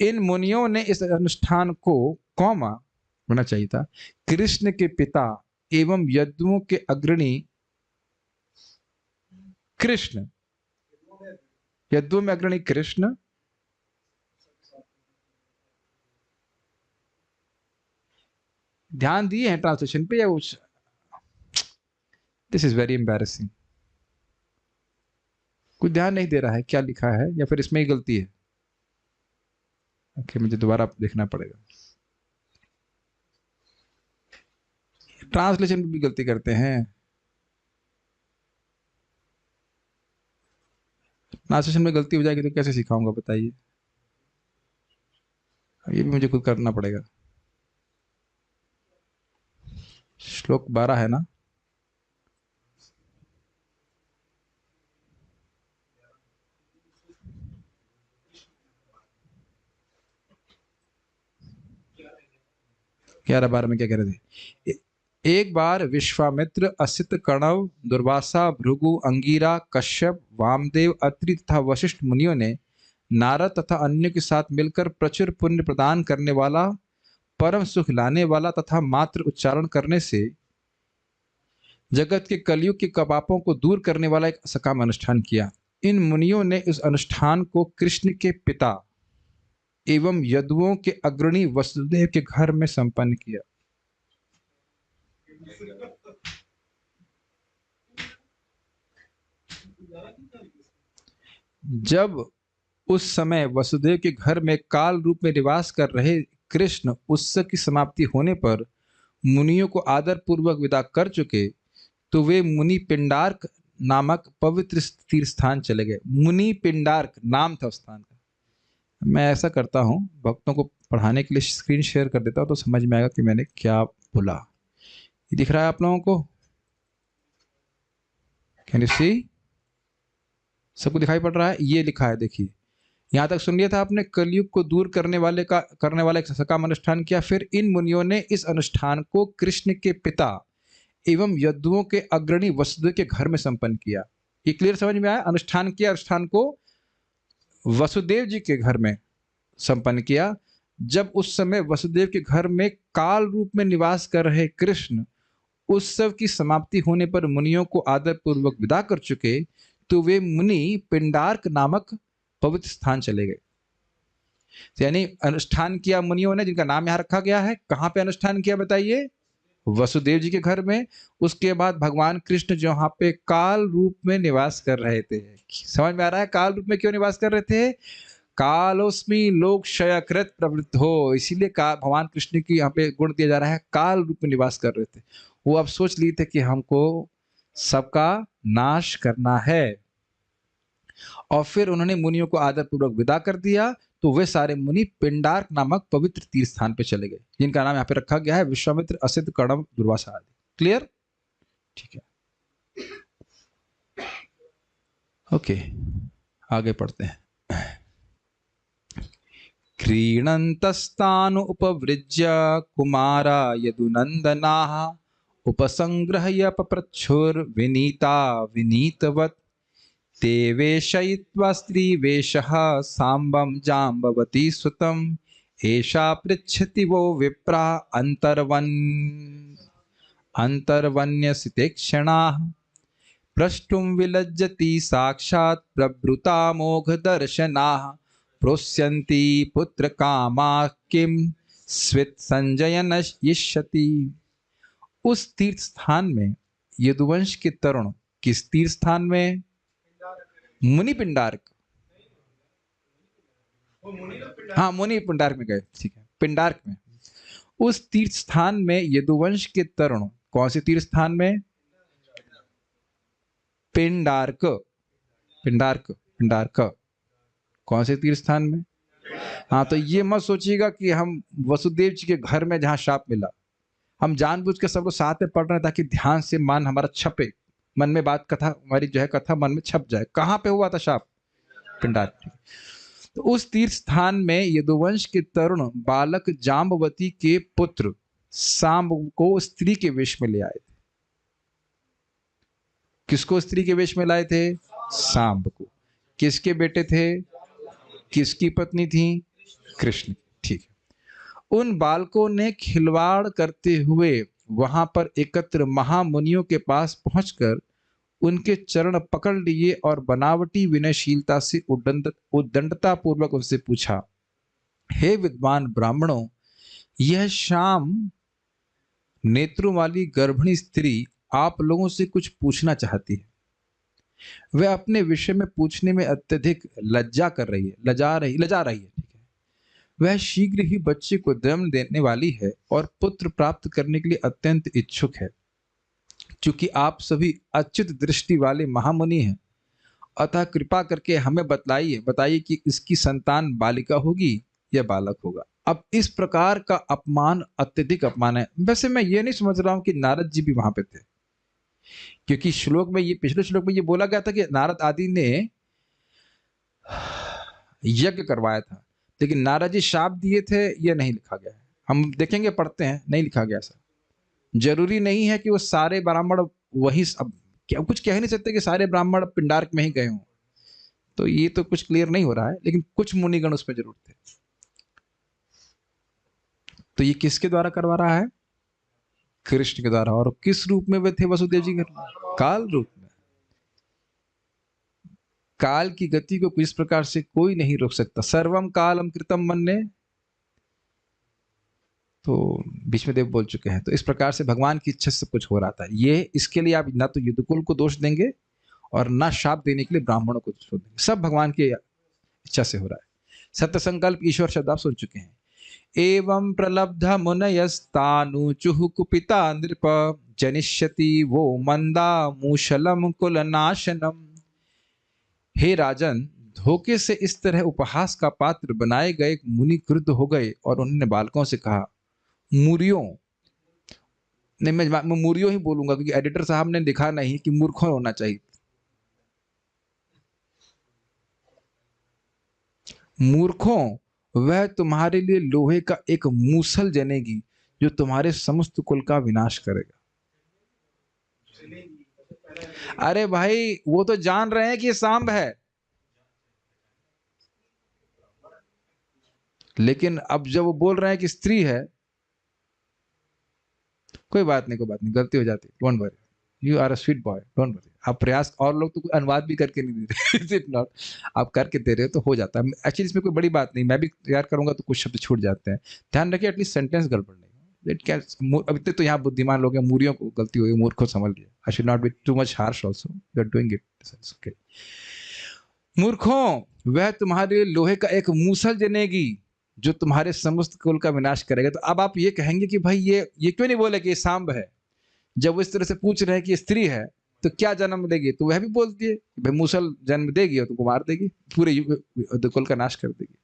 इन मुनियों ने इस अनुष्ठान को, कौमा होना चाहिए था, कृष्ण के पिता एवं यदुओं के अग्रणी कृष्ण, यदुओं में अग्रणी कृष्ण, ध्यान दिए हैं ट्रांसलेशन पे या उस? This is very embarrassing. कुछ ध्यान नहीं दे रहा है क्या लिखा है, या फिर इसमें ही गलती है? ओके, मुझे दोबारा देखना पड़ेगा। ट्रांसलेशन में भी गलती करते हैं। ट्रांसलेशन में गलती हो जाएगी तो कैसे सिखाऊंगा बताइए? ये भी मुझे खुद करना पड़ेगा। श्लोक 12 है ना? ग्यारह 12 में क्या कह रहे थे? एक बार विश्वामित्र, असित, कणव, दुर्वासा, भृगु, अंगीरा, कश्यप, वामदेव, अत्रि तथा वशिष्ठ मुनियों ने नारद तथा अन्यों के साथ मिलकर प्रचुर पुण्य प्रदान करने वाला, परम सुख लाने वाला तथा मात्र उच्चारण करने से जगत के कलयुग के पापों को दूर करने वाला एक सकाम अनुष्ठान किया। इन मुनियों ने इस अनुष्ठान को कृष्ण के पिता एवं यदुओं के अग्रणी वसुदेव के घर में संपन्न किया। जब उस समय वसुदेव के घर में काल रूप में निवास कर रहे कृष्ण उत्सव की समाप्ति होने पर मुनियों को आदर पूर्वक विदा कर चुके, तो वे मुनि पिंडार्क नामक पवित्र तीर्थ स्थान चले गए। मुनि पिंडार्क नाम था उस स्थान का। मैं ऐसा करता हूँ, भक्तों को पढ़ाने के लिए स्क्रीन शेयर कर देता हूँ तो समझ में आएगा कि मैंने क्या बोला। ये दिख रहा है आप लोगों को? Can you see? सबको दिखाई पड़ रहा है? ये लिखा है, देखिए यहां तक सुन लिया था आपने। कलयुग को दूर करने वाला एक सकाम अनुष्ठान किया। फिर इन मुनियों ने इस अनुष्ठान को कृष्ण के पिता एवं यदुओं के अग्रणी वसुदेव के घर में संपन्न किया। ये क्लियर समझ में आया? अनुष्ठान किया, अनुष्ठान को वसुदेव जी के घर में संपन्न किया। जब उस समय वसुदेव के घर में काल रूप में निवास कर रहे कृष्ण उत्सव की समाप्ति होने पर मुनियों को आदर पूर्वक विदा कर चुके, तो वे मुनि पिंडार्क नामक पवित्र स्थान चले गए। यानी अनुष्ठान किया मुनियों ने, जिनका नाम यहां रखा गया है। कहां पे अनुष्ठान किया बताइए? वसुदेव जी के घर में। उसके बाद भगवान कृष्ण जो यहाँ पे काल रूप में निवास कर रहे थे। समझ में आ रहा है काल रूप में क्यों निवास कर रहे थे? कालोस्मि लोक क्षयकृत प्रवृद्धो, इसीलिए भगवान कृष्ण की यहाँ पे गुण दिया जा रहा है, काल रूप में निवास कर रहे थे। वो अब सोच लिए थे कि हमको सबका नाश करना है, और फिर उन्होंने मुनियों को आदर पूर्वक विदा कर दिया। तो वे सारे मुनि पिंडार्क नामक पवित्र तीर्थ स्थान पे चले गए, जिनका नाम यहाँ पे रखा गया है विश्वामित्र, असित, कणव, दुर्वासा आदि। क्लियर? ठीक है, ओके, आगे पढ़ते हैं। क्रीडन्तस्तानु उपवृज्य कुमारा यदुनन्दनाः उपसंगृह्य पप्रच्छुर्विनीता विनीतवत् ते वेशयित्वा स्त्रीवेषः साम्बं जाम्बवती सुतम् एषा पृच्छति वो विप्रा अन्तर्वन्यसितेक्षणाः प्रष्टुं विलज्जति साक्षात् प्रभृता मोघदर्शनाः प्रोष्यन्ति पुत्रकामा किं स्वित् संजयनयिष्यति। उस तीर्थ स्थान में यदुवंश के तरुण, किस तीर्थ स्थान में? मुनि पिंडार्क। हाँ, मुनि पिंडार्क में गए, ठीक है, पिंडार्क में। उस तीर्थ स्थान में यदुवंश के तरुण, कौन से तीर्थ स्थान में? पिंडार्क, पिंडार्क, पिंडार्क, कौन से तीर्थ स्थान में? हाँ, तो ये मत सोचिएगा कि हम वसुदेव जी के घर में जहां शाप मिला, हम जानबूझ के सब लोग साथ में पढ़ रहे हैं ताकि ध्यान से मन हमारा छपे, मन में बात, कथा हमारी जो है कथा मन में छप जाए। कहां पे हुआ था शाप? पिंडार्क। तो उस तीर्थ स्थान में यदुवंश के तरुण बालक जाम्बवती के पुत्र सांब को स्त्री के वेश में ले आए थे। किसको स्त्री के वेश में लाए थे? सांब को। किसके बेटे थे? किसकी पत्नी थी? कृष्ण। ठीक है। उन बालकों ने खिलवाड़ करते हुए वहां पर एकत्र महामुनियों के पास पहुंचकर उनके चरण पकड़ लिए और बनावटी विनयशीलता से उद्दंडता पूर्वक उनसे पूछा, हे विद्वान ब्राह्मणों, यह शाम नेत्रों वाली गर्भिणी स्त्री आप लोगों से कुछ पूछना चाहती है। वह अपने विषय में पूछने में अत्यधिक लज्जा रही है। ठीक है। वह शीघ्र ही बच्चे को जन्म देने वाली है और पुत्र प्राप्त करने के लिए अत्यंत इच्छुक है। क्योंकि आप सभी अच्युत दृष्टि वाले महामुनि हैं, अतः कृपा करके हमें बताइए कि इसकी संतान बालिका होगी या बालक होगा। अब इस प्रकार का अपमान अत्यधिक अपमान है। वैसे मैं ये नहीं समझ रहा हूं कि नारद जी भी वहां पे थे, क्योंकि पिछले श्लोक में ये बोला गया था कि नारद आदि ने यज्ञ करवाया था, लेकिन नारद जी शाप दिए थे, ये नहीं लिखा गया है। हम देखेंगे, पढ़ते हैं, नहीं लिखा गया ऐसा। जरूरी नहीं है कि वो सारे ब्राह्मण वही, अब क्या कुछ कह नहीं सकते कि सारे ब्राह्मण पिंडार्क में ही गए हों, तो ये तो कुछ क्लियर नहीं हो रहा है, लेकिन कुछ मुनिगण उसमें जरूर थे। तो ये किसके द्वारा करवा रहा है? कृष्ण के द्वारा। और किस रूप में वे थे वसुदेव जी के? काल रूप में। काल की गति को किस प्रकार से कोई नहीं रोक सकता। सर्वम कालम कृतम मन्ये, तो भीष्मदेव बोल चुके हैं। तो इस प्रकार से भगवान की इच्छा से कुछ हो रहा था। ये इसके लिए आप ना तो यदुकुल को दोष देंगे और ना शाप देने के लिए ब्राह्मणों को दोष देंगे, सब भगवान की इच्छा से हो रहा है। सत्य संकल्प ईश्वर शब्द आप सुन चुके हैं। एवं प्रलब्ध मुनयस्तानुचुः कुपिता नृप जनिष्यति वो मंदा मूशलम कुलनाशनम। हे राजन, धोखे से इस तरह उपहास का पात्र बनाए गए मुनि क्रुद्ध हो गए और उन्होंने बालकों से कहा, मूर्खों, नहीं मैं मूर्खों ही बोलूंगा क्योंकि एडिटर साहब ने लिखा नहीं कि मूर्खों होना चाहिए। मूर्खों, वह तुम्हारे लिए लोहे का एक मूसल जनेगी जो तुम्हारे समस्त कुल का विनाश करेगा। अरे भाई, वो तो जान रहे हैं कि ये सांब है, लेकिन अब जब वो बोल रहे हैं कि स्त्री है, कोई बात नहीं, गलती हो जाती, don't worry, you are a sweet boy, don't worry. आप प्रयास, और लोग तो अनुवाद भी करके नहीं दे रहे, इज इट नॉट? आप करके दे रहे हो तो हो जाता है। एक्चुअली इसमें कोई बड़ी बात नहीं, मैं भी तैयार करूंगा तो कुछ शब्द छूट जाते हैं। ध्यान रखिए एटलीस्ट सेंटेंस गड़बड़ नहीं। इट कैन, अब इतने तो यहाँ बुद्धिमान लोग हैं, मूरियों को गलती हुई, मूर्खों समझ लिया। I should not be too much harsh also, you are doing it okay. मूर्खों, वह तुम्हारे लोहे का एक मूसल जनेगी जो तुम्हारे समस्त कुल का विनाश करेगा। तो अब आप ये कहेंगे कि भाई ये क्यों नहीं बोले कि ये सांब है? जब वो इस तरह से पूछ रहे हैं कि स्त्री है तो क्या जन्म देगी, तो वह भी बोलती है भाई मूसल जन्म देगी और तुमको मार देगी, पूरे कुल का नाश कर देगी।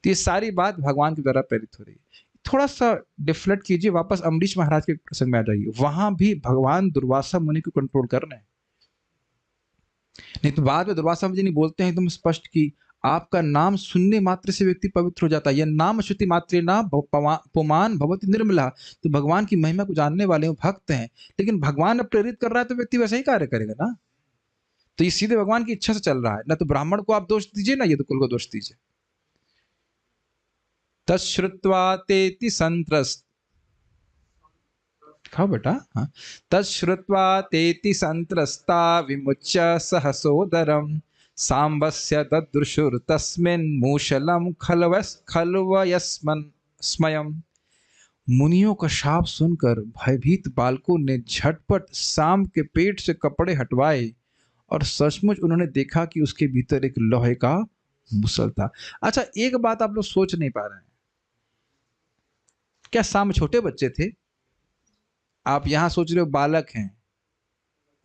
तो ये सारी बात भगवान के द्वारा प्रेरित हो रही है। थोड़ा सा डिफ्लेक्ट कीजिए, वापस अम्बरीश महाराज के प्रसंग में आ जाइए। वहां भी भगवान दुर्वासा मुनि को कंट्रोल कर रहे हैं। नहीं तो बाद में दुर्वासा मुनि बोलते हैं एकदम स्पष्ट कि आपका नाम सुनने मात्र से व्यक्ति पवित्र हो जाता है। यह नाम श्रुति मात्रे ना पुमान भवति निर्मला। तो भगवान की महिमा को जानने वाले भक्त हैं, लेकिन भगवान अब प्रेरित कर रहा है तो व्यक्ति वैसा ही कार्य करेगा ना। तो ये सीधे भगवान की इच्छा से चल रहा है ना। तो ब्राह्मण को आप दोष दीजिए ना, ये तो कुल को दोष दीजिए। तश्रुत्वा तेति संत्रस्त, खाओ बेटा, हाँ। तश्रुत्वा तेति संत्रस्ता विमुच्य सहसोदरम सांबस्य ददृशुर तस्मिन् मूषलम खलवयस्मन् स्मयम्। मुनियों का शाप सुनकर भयभीत बालकों ने झटपट सांब के पेट से कपड़े हटवाए और सचमुच उन्होंने देखा कि उसके भीतर एक लोहे का मूसल था। अच्छा, एक बात आप लोग सोच नहीं पा रहे हैं, क्या सांब छोटे बच्चे थे? आप यहां सोच रहे हो बालक हैं,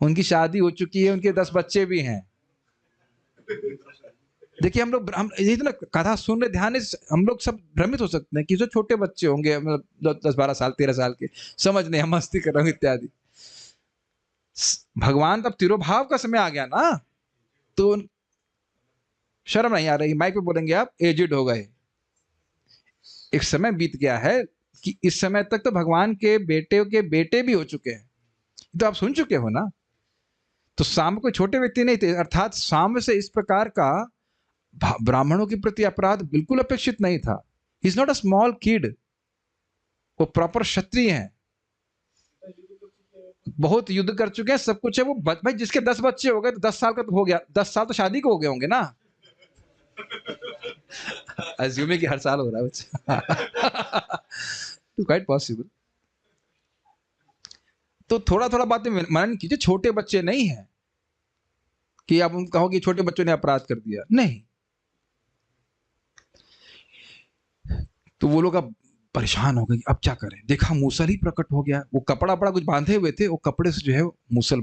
उनकी शादी हो चुकी है, उनके 10 बच्चे भी हैं। देखिए हम इतना कथा सुन रहे, ध्यान से हम लोग सब भ्रमित हो सकते हैं कि जो छोटे बच्चे होंगे, मतलब 10-12 साल 13 साल के, समझ नहीं, हम मस्ती कर रहे हैं इत्यादि। भगवान तब तिरोभाव का समय आ गया ना, तो शर्म नहीं आ रही, माइक पे बोलेंगे आप एजिड हो गए। एक समय बीत गया है कि इस समय तक तो भगवान के बेटे भी हो चुके हैं, तो आप सुन चुके हो ना। तो सांब कोई छोटे व्यक्ति नहीं थे, अर्थात सांब से इस प्रकार का ब्राह्मणों के प्रति अपराध बिल्कुल अपेक्षित नहीं था। He is not a small kid, वो प्रॉपर क्षत्रिय हैं, बहुत युद्ध कर चुके हैं, सब कुछ है। वो भाई जिसके 10 बच्चे हो गए तो 10 साल का तो हो गया, 10 साल तो शादी को हो गए होंगे ना। अज्यूमिंग कि हर साल हो रहा है बच्चा। तो क्वाइट पॉसिबल। तो थोड़ा थोड़ा बातें मनन कीजिए, छोटे बच्चे नहीं हैं कि आप उनको कहो कि छोटे बच्चों ने अपराध कर दिया, नहीं। तो वो लोग अब परेशान हो गए, अब क्या करें। देखा मूसल ही प्रकट हो गया, वो कपड़ा कुछ बांधे हुए थे, वो कपड़े से जो है मूसल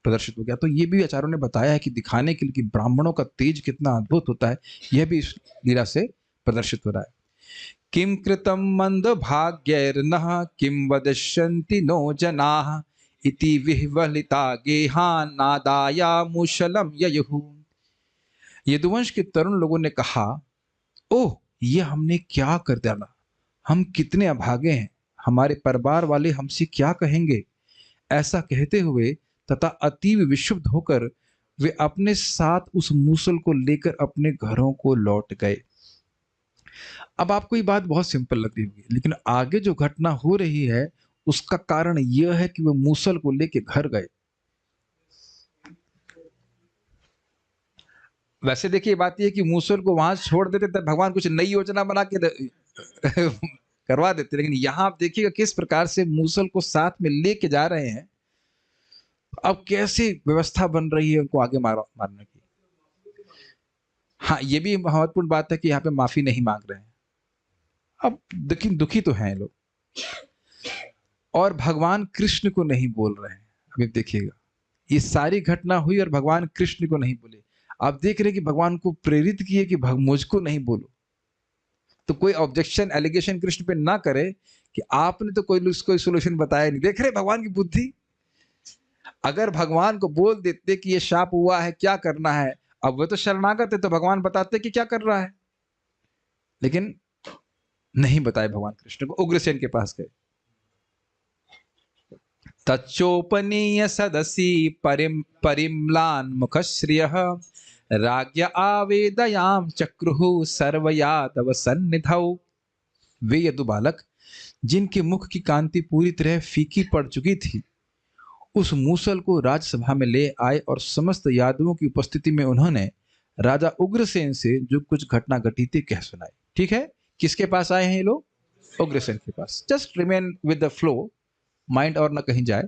प्रदर्शित हो गया। तो ये भी आचार्यों ने बताया है कि दिखाने के लिए कि ब्राह्मणों का तेज कितना अद्भुत होता है, यह भी इस लीला से प्रदर्शित हो रहा है। किम कृतम मंद भाग्यैर्नः किम वदिष्यन्ति नो जनाः इति विह्वलिता गेहा नादाया मूषलम ययुः। यदुवंश के तरुण लोगों ने कहा, ओह, ये हमने क्या कर डाला, हम कितने अभागे हैं, हमारे परिवार वाले हमसे क्या कहेंगे। ऐसा कहते हुए तथा अतीव विक्षुब्ध होकर वे अपने साथ उस मूसल को लेकर अपने घरों को लौट गए। अब आपको ये बात बहुत सिंपल लगती होगी, लेकिन आगे जो घटना हो रही है उसका कारण यह है कि वे मूसल को लेकर घर गए। वैसे देखिए, बात यह है कि मूसल को वहां छोड़ देते तब भगवान कुछ नई योजना बना के करवा देते, लेकिन यहां आप देखिएगा किस प्रकार से मूसल को साथ में लेके जा रहे हैं। अब कैसे व्यवस्था बन रही है उनको आगे मारने की। हाँ, ये भी महत्वपूर्ण बात है कि यहाँ पे माफी नहीं मांग रहे हैं। अब दुखी तो हैं लोग, और भगवान कृष्ण को नहीं बोल रहे हैं। अभी देखिएगा, ये सारी घटना हुई और भगवान कृष्ण को नहीं बोले। आप देख रहे हैं कि भगवान को प्रेरित किए कि मुझको नहीं बोलो। तो कोई ऑब्जेक्शन एलिगेशन कृष्ण पे ना करे कि आपने तो कोई सोल्यूशन बताया नहीं। देख रहे भगवान की बुद्धि। अगर भगवान को बोल देते कि ये शाप हुआ है, क्या करना है, अब वो तो शरणागत है, तो भगवान बताते कि क्या कर रहा है, लेकिन नहीं बताए। भगवान कृष्ण को उग्रसेन के पास गए। तच्चोपनीय सदसी परिम्लान मुखश्रियः राज्ञ आवेदयाम चक्रुहु सर्व यादव सन्निधौ। वे यदु बालक जिनके मुख की कांति पूरी तरह फीकी पड़ चुकी थी, उस मूसल को राजसभा में ले आए और समस्त यादवों की उपस्थिति में उन्होंने राजा उग्रसेन से जो कुछ घटना घटी थी कह सुनाई। ठीक है, किसके पास आए हैं ये लोग? उग्रसेन के पास। Just remain with the flow, mind और ना कहीं जाए।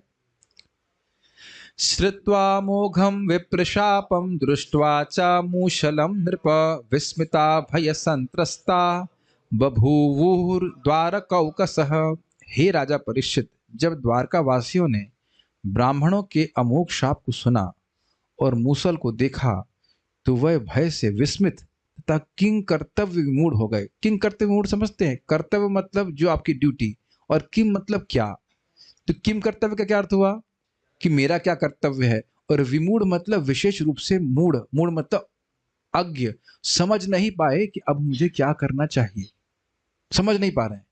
श्रुत्वा मोघम विप्रशापम दृष्ट्वा च मूशलम नृप विस्मिता भय संत्रस्ता बभूवुर्द्वारकौकसः। हे राजा परीक्षित, जब द्वारका वासियों ने ब्राह्मणों के अमोघ शाप को सुना और मूसल को देखा तो वह भय से विस्मित तथा किंग कर्तव्य विमूढ़ हो गए। किंग कर्तव्य विमूढ़ समझते हैं? कर्तव्य मतलब जो आपकी ड्यूटी, और किम मतलब क्या। तो किम कर्तव्य का क्या अर्थ हुआ कि मेरा क्या कर्तव्य है, और विमूढ़ मतलब विशेष रूप से मूढ़। मूढ़ मतलब अज्ञ, समझ नहीं पाए कि अब मुझे क्या करना चाहिए, समझ नहीं पा रहे हैं।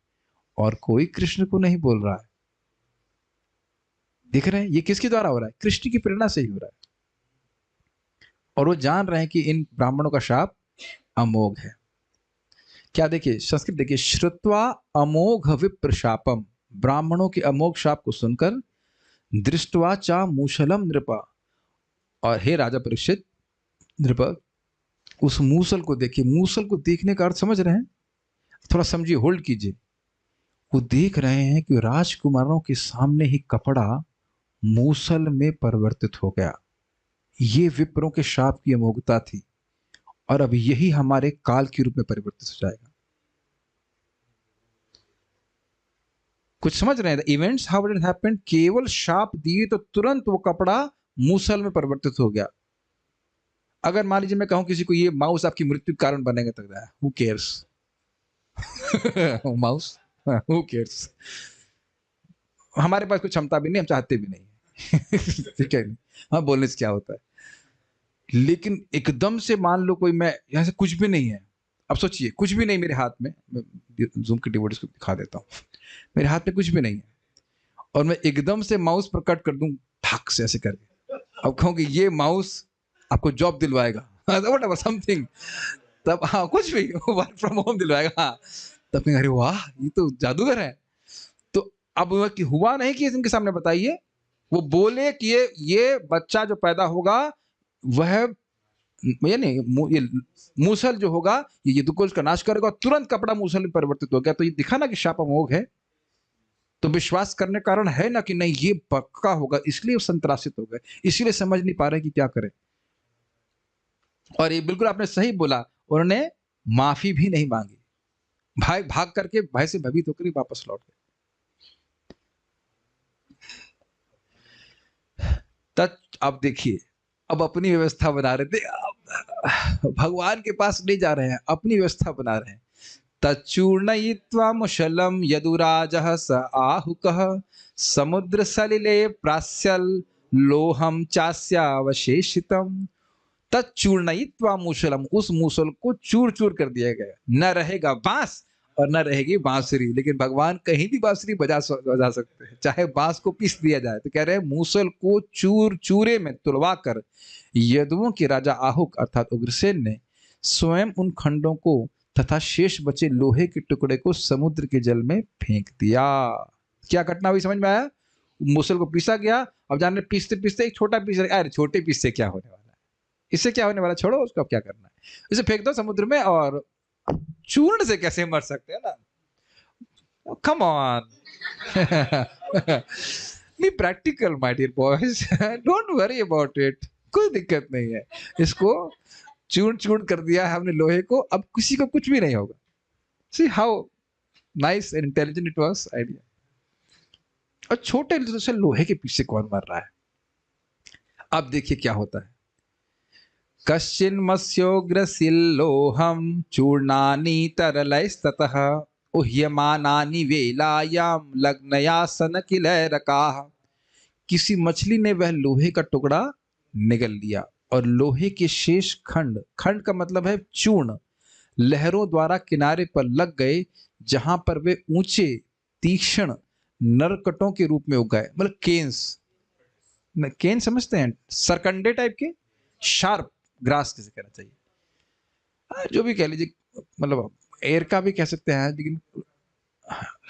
और कोई कृष्ण को नहीं बोल रहा है। देख रहे हैं ये किसके द्वारा हो रहा है? कृष्ण की प्रेरणा से ही हो रहा है। और वो जान रहे हैं कि इन ब्राह्मणों का शाप अमोघ है। क्या देखिए संस्कृत देखिए, श्रुत्वा अमोघ विप्रशापम, ब्राह्मणों के अमोघ शाप को सुनकर, दृष्टवा चा मूशलम नृपा, और हे राजा परीक्षित नृप, उस मूसल को देखिए। मूसल को देखने का अर्थ समझ रहे हैं? थोड़ा समझिए, होल्ड कीजिए। वो देख रहे हैं कि राजकुमारों के सामने ही कपड़ा मूसल में परिवर्तित हो गया। ये विप्रों के शाप की अमोघता थी, और अब यही हमारे काल के रूप में परिवर्तित हो जाएगा। कुछ समझ रहे हैं? इवेंट्स हाउ इट हैपेंड, केवल शाप दिए तो तुरंत वो कपड़ा मूसल में परिवर्तित हो गया। अगर मान लीजिए मैं कहूं किसी को ये माउस आपकी मृत्यु का कारण बनेगा, तक who cares mouse, who cares. हमारे पास कोई क्षमता भी नहीं, हम चाहते भी नहीं ठीक है, हाँ बोलने से क्या होता है। लेकिन एकदम से मान लो कोई, मैं यहाँ से कुछ भी नहीं है, अब सोचिए कुछ भी नहीं मेरे हाथ में, मैं जूम के डिवोटीज को दिखा देता हूँ, मेरे हाथ में कुछ भी नहीं है, और मैं एकदम से माउस पर कट कर दूं ठाक से ऐसे करके, अब कहूँ कि ये माउस आपको जॉब दिलवाएगा वट एवर समथिंग, तब हाँ कुछ भी वर्क फ्रॉम होम दिलवाएगा, हाँ तब अरे वाह ये तो जादूगर है। तो अब कि हुआ नहीं कि इनके सामने बताइए, वो बोले कि ये बच्चा जो पैदा होगा वह ये नहीं, ये मूसल जो होगा ये दुख को उसका नाश करेगा, और तुरंत कपड़ा मूसल में परिवर्तित हो गया। तो ये दिखा ना कि शाप अमोघ है। तो विश्वास करने का कारण है ना कि नहीं ये पक्का होगा, इसलिए संत्रासित हो गए, इसीलिए समझ नहीं पा रहे कि क्या करें। और ये बिल्कुल आपने सही बोला, उन्होंने माफी भी नहीं मांगी, भाग करके भय से भयभीत होकर ही वापस लौट गए। तब अब देखिए, अब अपनी व्यवस्था बना रहे थे, भगवान के पास नहीं जा रहे हैं, अपनी व्यवस्था बना रहे हैं। तच्चूर्णयित्वा मुशलम यदुराजः स आहुकः समुद्र सलिले प्रास्यल लोहम चास्यावशेषितम। तच्चूर्णयित्वा मुशलम, उस मूसल को चूर चूर कर दिया गया। न रहेगा बांस और न रहेगी बांसुरी, लेकिन भगवान कहीं भी बांसुरी बजा सकते हैं, चाहे बांस को पीस दिया जाए। तो कह रहे हैं मूसल को चूर चूरे में तुड़वा कर यदुओं के राजा आहुक अर्थात उग्रसेन ने स्वयं उन खंडों को तथा शेष बचे लोहे के टुकड़े को समुद्र के जल में फेंक दिया। क्या घटना हुई समझ में आया? मूसल को पीसा गया, अब जान रहे पीसते पीसते एक छोटा पीस, अरे छोटे पीस से क्या होने वाला है, इससे क्या होने वाला, छोड़ो उसको, अब क्या करना है, इसे फेंक दो समुद्र में। और चूर्ण से कैसे मर सकते हैं ना, come on be practical my dear boys, don't worry about it, कोई दिक्कत नहीं है। इसको चूर्ण चूर्ण कर दिया है हमने लोहे को, अब किसी को कुछ भी नहीं होगा। See how nice and intelligent it was idea. और छोटे से लोहे के पीछे कौन मर रहा है? अब देखिए क्या होता है। कश्चिन्मस्योग्रसिल्लोहं चूर्णानि तरलैस्ततः उह्यमानानि वेलायां लग्नयासन किलैरकाः। किसी मछली ने वह लोहे का टुकड़ा निगल लिया, और लोहे के शेष खंड, खंड का मतलब है चूर्ण, लहरों द्वारा किनारे पर लग गए, जहां पर वे ऊंचे तीक्ष्ण नरकटों के रूप में उग गए। मतलब केन्स, केन समझते हैं, सरकंडे टाइप के, शार्प ग्रास किसे कहना चाहिए, जो भी कह लीजिए, मतलब एयर का भी कह सकते हैं, लेकिन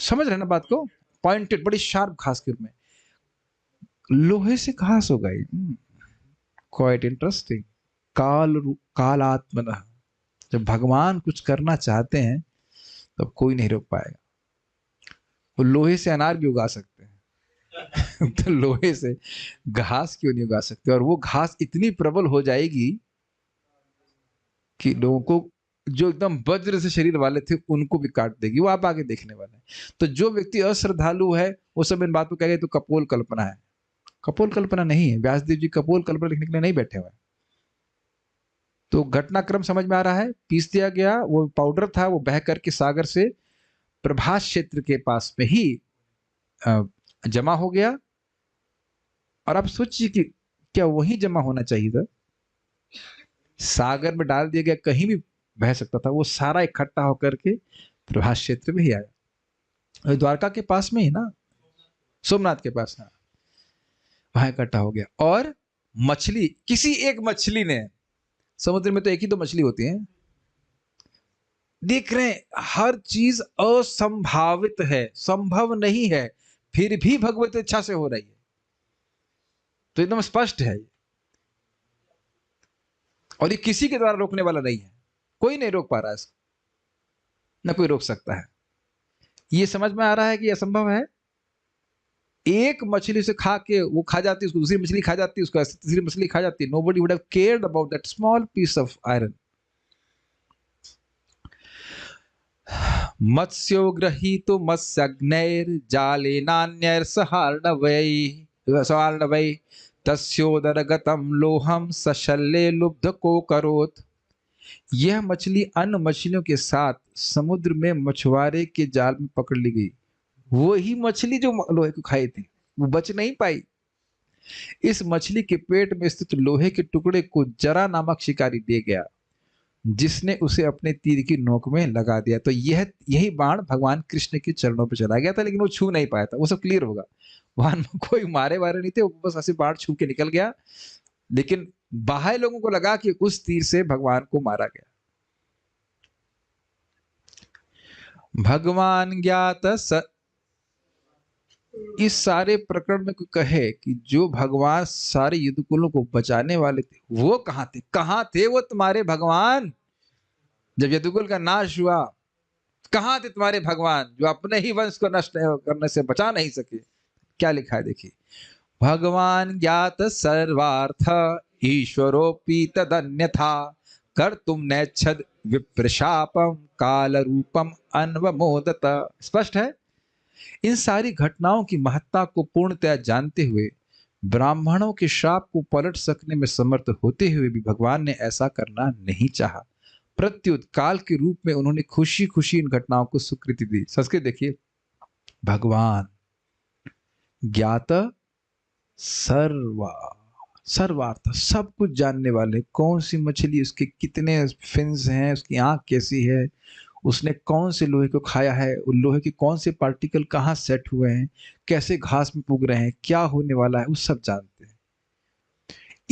समझ रहे ना बात को, पॉइंटेड बड़ी शार्प घास के रूप में लोहे से घास हो गई। Quite interesting. कालात्मन, जब भगवान कुछ करना चाहते हैं तब कोई नहीं रोक पाएगा। वो लोहे से अनार भी उगा सकते हैं तो लोहे से घास क्यों नहीं उगा सकते? और वो घास इतनी प्रबल हो जाएगी कि लोगों को, जो एकदम वज्र से शरीर वाले थे, उनको भी काट देगी। वो आप आगे देखने वाले हैं। तो जो व्यक्ति अश्रद्धालु है वो सब इन बातों को कहेगा तो कपोल कल्पना है। कपोल कल्पना नहीं है। व्यासदेव जी कपोल कल्पना लिखने के लिए नहीं बैठे हुए। तो घटनाक्रम समझ में आ रहा है। पीस दिया गया, वो पाउडर था, वो बह करके सागर से प्रभास क्षेत्र के पास में ही जमा हो गया। और आप सोचिए कि क्या वही जमा होना चाहिए था? सागर में डाल दिया गया, कहीं भी बह सकता था। वो सारा इकट्ठा होकर के प्रभास क्षेत्र में ही आया। और द्वारका के पास में ही ना, सोमनाथ के पास ना, वहां इकट्ठा हो गया। और मछली, किसी एक मछली ने, समुद्र में तो एक ही दो मछली होती है, देख रहे हैं हर चीज असंभावित है, संभव नहीं है, फिर भी भगवत इच्छा से हो रही है। तो एकदम स्पष्ट है। और ये किसी के द्वारा रोकने वाला नहीं है। कोई नहीं रोक पा रहा है इसको, न कोई रोक सकता है। ये समझ में आ रहा है कि यह असंभव है। एक मछली से खा के वो खा जाती है, उसको दूसरी मछली खा जाती है, उसको तीसरी मछली खा जाती है। Nobody would have cared about that small piece of iron. मत्स्यो गृहीतो मत्स्यग्नैर्जालेनान्यैर्सहार्णवै तस्योदरगतम लोहम सशल्ये लुब्ध को करोत। यह मछली अन्य मछलियों के साथ समुद्र में मछुआरे के जाल में पकड़ ली गई। वो ही मछली जो लोहे को खाई थी, वो बच नहीं पाई। इस मछली के पेट में स्थित लोहे के टुकड़े को जरा नामक शिकारी दे गया, जिसने उसे अपने तीर की नोक में लगा दिया। तो यही बाण भगवान कृष्ण के चरणों पर चला गया था, लेकिन वो छू नहीं पाया था। वो सब क्लियर होगा। वहां कोई मारे वारे नहीं थे, वो बस ऐसे बाण छू के निकल गया। लेकिन बाह्य लोगों को लगा कि उस तीर से भगवान को मारा गया। भगवान ज्ञात इस सारे प्रकरण में कोई कहे कि जो भगवान सारे युद्धकुलों को बचाने वाले थे, वो कहां थे? कहां थे वो तुम्हारे भगवान जब यदुकुल का नाश हुआ? कहां थे तुम्हारे भगवान जो अपने ही वंश को नष्ट करने से बचा नहीं सके? क्या लिखा है देखिए। भगवान ज्ञात सर्वार्थ ईश्वरोपि तदन्यथा कर तुम नैच्छद विप्रशापम काल रूपम अन्वमोदत। स्पष्ट है। इन सारी घटनाओं की महत्ता को पूर्णतया जानते हुए, ब्राह्मणों के श्राप को पलट सकने में समर्थ होते हुए भी भगवान ने ऐसा करना नहीं चाहा। प्रत्युत काल के रूप में उन्होंने खुशी खुशी इन घटनाओं को स्वीकृति दी। संस्कृत देखिए। भगवान ज्ञात सर्वा, सर्वार्थ, सब कुछ जानने वाले। कौन सी मछली, उसके कितने फिन्स हैं, उसकी आंख कैसी है, उसने कौन से लोहे को खाया है, उन लोहे के कौन से पार्टिकल कहाँ सेट हुए हैं, कैसे घास में पुग रहे हैं, क्या होने वाला है, वो सब जानते हैं।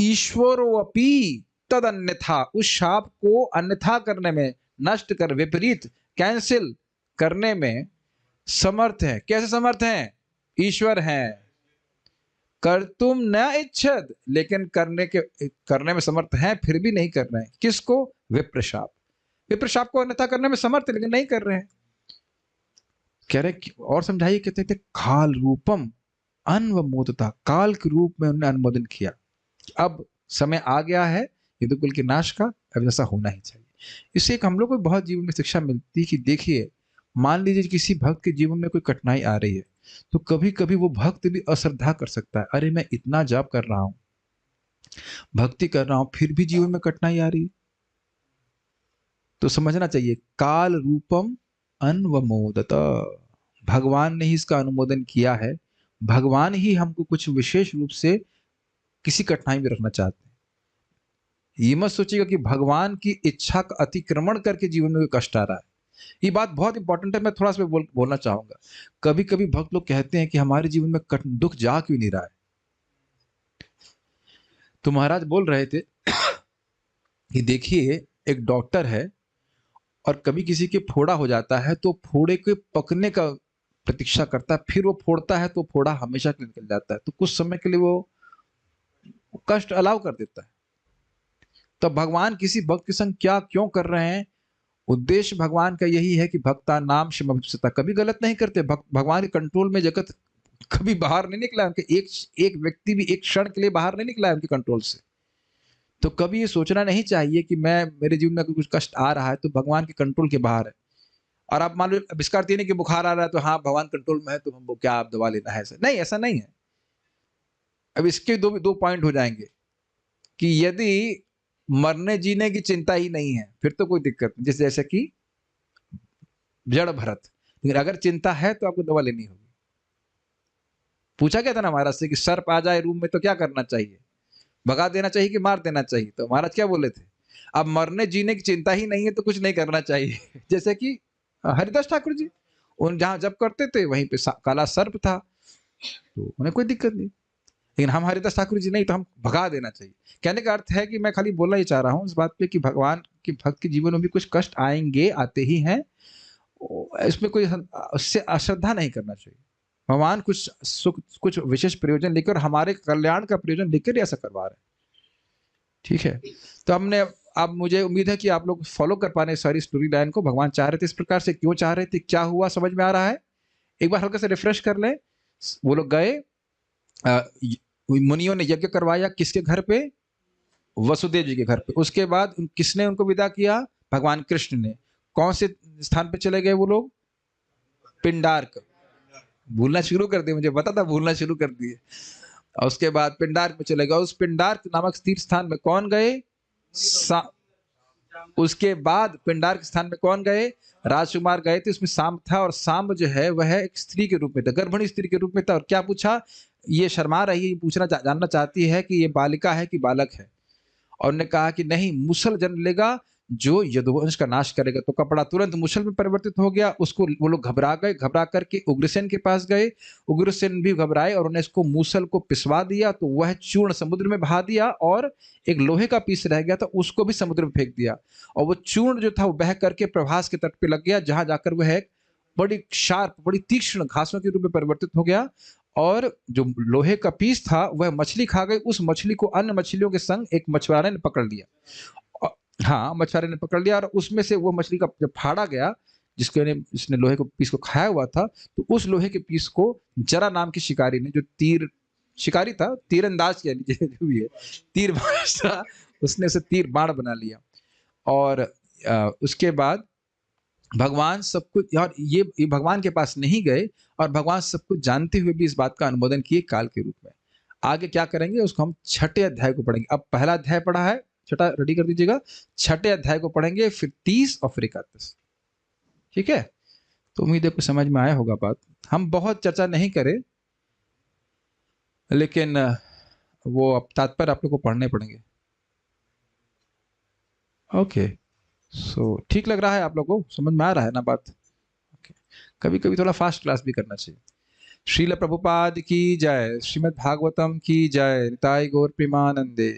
ईश्वरोपि तद अन्यथा, उस शाप को अन्यथा करने में, नष्ट कर, विपरीत, कैंसिल करने में समर्थ है। कैसे समर्थ हैं? ईश्वर हैं। कर तुम न इच्छद, लेकिन करने में समर्थ हैं, फिर भी नहीं कर रहे हैं। किसको? विप्रशाप। विप्रशाप को अन्यथा करने में समर्थ है, लेकिन नहीं कर रहे हैं। कह रहे और समझाइए। कहते थे काल रूपम अन्वमोदता, काल के रूप में उन्होंने अनुमोदन किया। अब समय आ गया है यदुकुल के नाश का, अब ऐसा होना ही चाहिए। इससे एक हम लोग को बहुत जीवन में शिक्षा मिलती है कि देखिए, मान लीजिए किसी भक्त के जीवन में कोई कठिनाई आ रही है, तो कभी कभी वो भक्त भी अश्रद्धा कर सकता है। अरे मैं इतना जाप कर रहा हूं, भक्ति कर रहा हूं, फिर भी जीवन में कठिनाई आ रही है। तो समझना चाहिए काल रूपम अन्वमोदत, भगवान ने ही इसका अनुमोदन किया है। भगवान ही हमको कुछ विशेष रूप से किसी कठिनाई में रखना चाहते हैं। ये मत सोचिएगा कि भगवान की इच्छा का अतिक्रमण करके जीवन में कोई कष्ट आ रहा है। ये बात बहुत इंपॉर्टेंट है। मैं थोड़ा सा बोलना चाहूंगा। कभी कभी भक्त लोग कहते हैं कि हमारे जीवन में दुख जा क्यों नहीं रहा है। तो महाराज बोल रहे थे कि देखिए, एक डॉक्टर है और कभी किसी के फोड़ा हो जाता है तो फोड़े के पकने का प्रतीक्षा करता है, फिर वो फोड़ता है तो फोड़ा हमेशा के लिए निकल जाता है, तो कुछ समय के लिए वो कष्ट अलाउ कर देता है। तब भगवान किसी भक्त के संग क्या क्यों कर रहे हैं, उद्देश्य भगवान का यही है कि भक्ता नाम शिमता, कभी गलत नहीं करते। भगवान के कंट्रोल में जगत कभी बाहर नहीं निकला, उनके एक व्यक्ति भी एक क्षण के लिए बाहर नहीं निकला है उनके कंट्रोल से। तो कभी ये सोचना नहीं चाहिए कि मेरे जीवन में कुछ कष्ट आ रहा है तो भगवान के कंट्रोल के बाहर है। और आप मान लो आविष्कार नहीं कि बुखार आ रहा है तो हाँ भगवान कंट्रोल में है तो हमको क्या आप दवा लेना है, नहीं ऐसा नहीं है। अब इसके दो पॉइंट हो जाएंगे कि यदि मरने जीने की चिंता ही नहीं है फिर तो कोई दिक्कत नहीं, जैसे कि जड़ भरत। लेकिन अगर चिंता है तो आपको दवा लेनी होगी। पूछा गया था ना महाराज से कि सर्प आ जाए रूम में तो क्या करना चाहिए, भगा देना चाहिए कि मार देना चाहिए? तो महाराज क्या बोले थे, अब मरने जीने की चिंता ही नहीं है तो कुछ नहीं करना चाहिए। जैसे कि हरिदास ठाकुर जी, उन जहां जब करते थे वहीं पे काला सर्प था तो उन्हें कोई दिक्कत नहीं। लेकिन हम हरिदास ठाकुर जी नहीं, तो हम भगा देना चाहिए। कहने का अर्थ है कि मैं खाली बोलना ही चाह रहा हूँ इस बात पे कि भगवान के भक्त के जीवन में भी कुछ कष्ट आएंगे, आते ही हैं। इसमें कोई उससे अश्रद्धा नहीं करना चाहिए। भगवान कुछ सुख, कुछ विशेष प्रयोजन लेकर, हमारे कल्याण का प्रयोजन लेकर ऐसा करवा रहे हैं। ठीक है, तो हमने, अब मुझे उम्मीद है कि आप लोग फॉलो कर पा रहे हैं सारी स्टोरी लाइन को। भगवान चाह रहे थे इस प्रकार से, क्यों चाह रहे थे, क्या हुआ, समझ में आ रहा है? एक बार हल्का से रिफ्रेश कर लें। वो लोग गए, मुनियों ने यज्ञ करवाया, किसके घर पे? वसुदेव जी के घर पे। उसके बाद किसने उनको विदा किया? भगवान कृष्ण ने। कौन से स्थान पे चले गए वो लोग? पिंडार्क। भूलना शुरू कर दिए, मुझे पता था भूलना शुरू कर दिए। और उसके बाद पिंडार्क में चले गए। उस पिंडार्क नामक तीर्थ स्थान में कौन गए? उसके बाद पिंडार्क स्थान में कौन गए? राजकुमार गए थे, उसमें सांब था। और सांब जो है वह एक स्त्री के रूप में था, गर्भिणी स्त्री के रूप में था। और क्या पूछा? ये शर्मा रही है, पूछना जानना चाहती है कि ये बालिका है कि बालक है। और उन्होंने कहा कि नहीं, मुसल जन्म लेगा जो यदुवंश का नाश करेगा। तो कपड़ा तुरंत मुसल में परिवर्तित हो गया। उसको वो लोग घबरा गए, घबरा करके उग्रसेन के पास गए। उग्रसेन भी घबराए और उन्हें इसको मूसल को पिसवा दिया। तो वह चूर्ण समुद्र में बहा दिया और एक लोहे का पीस रह गया था उसको भी समुद्र में फेंक दिया। और वो चूर्ण जो था वो बह करके प्रभास के तट पे लग गया, जहां जाकर वह एक बड़ी शार्प, बड़ी तीक्ष्ण घासों के रूप में परिवर्तित हो गया। और जो लोहे का पीस था वह मछली खा गई। उस मछली को अन्य मछलियों के संग एक मछुआरे ने पकड़ लिया। हाँ, मछुआरे ने पकड़ लिया। और उसमें से वो मछली का जब फाड़ा गया, जिसने लोहे को पीस को खाया हुआ था, तो उस लोहे के पीस को जरा नाम के शिकारी ने, जो शिकारी था, तीरंदाज कह लीजिए जो भी है, तीर था, उसने उसे तीर बाण बना लिया। और उसके बाद भगवान सब कुछ, और ये भगवान के पास नहीं गए, और भगवान सब कुछ जानते हुए भी इस बात का अनुमोदन किए काल के रूप में। आगे क्या करेंगे उसको हम छठे अध्याय को पढ़ेंगे। अब पहला अध्याय पढ़ा है, छठा रेडी कर दीजिएगा। छठे अध्याय को पढ़ेंगे, फिर 30 और फिर 31। ठीक है, तो उम्मीद है कुछ समझ में आया होगा बात। हम बहुत चर्चा नहीं करें, लेकिन वो अब तात्पर्य आप लोग को पढ़ने पड़ेंगे। ओके, सो ठीक लग रहा है आप लोग को, समझ में आ रहा है ना बात? ओके, कभी कभी थोड़ा फास्ट क्लास भी करना चाहिए। श्रील प्रभुपाद की जय, श्रीमद् भागवतम की जय, निताई गौर प्रेमानंदे।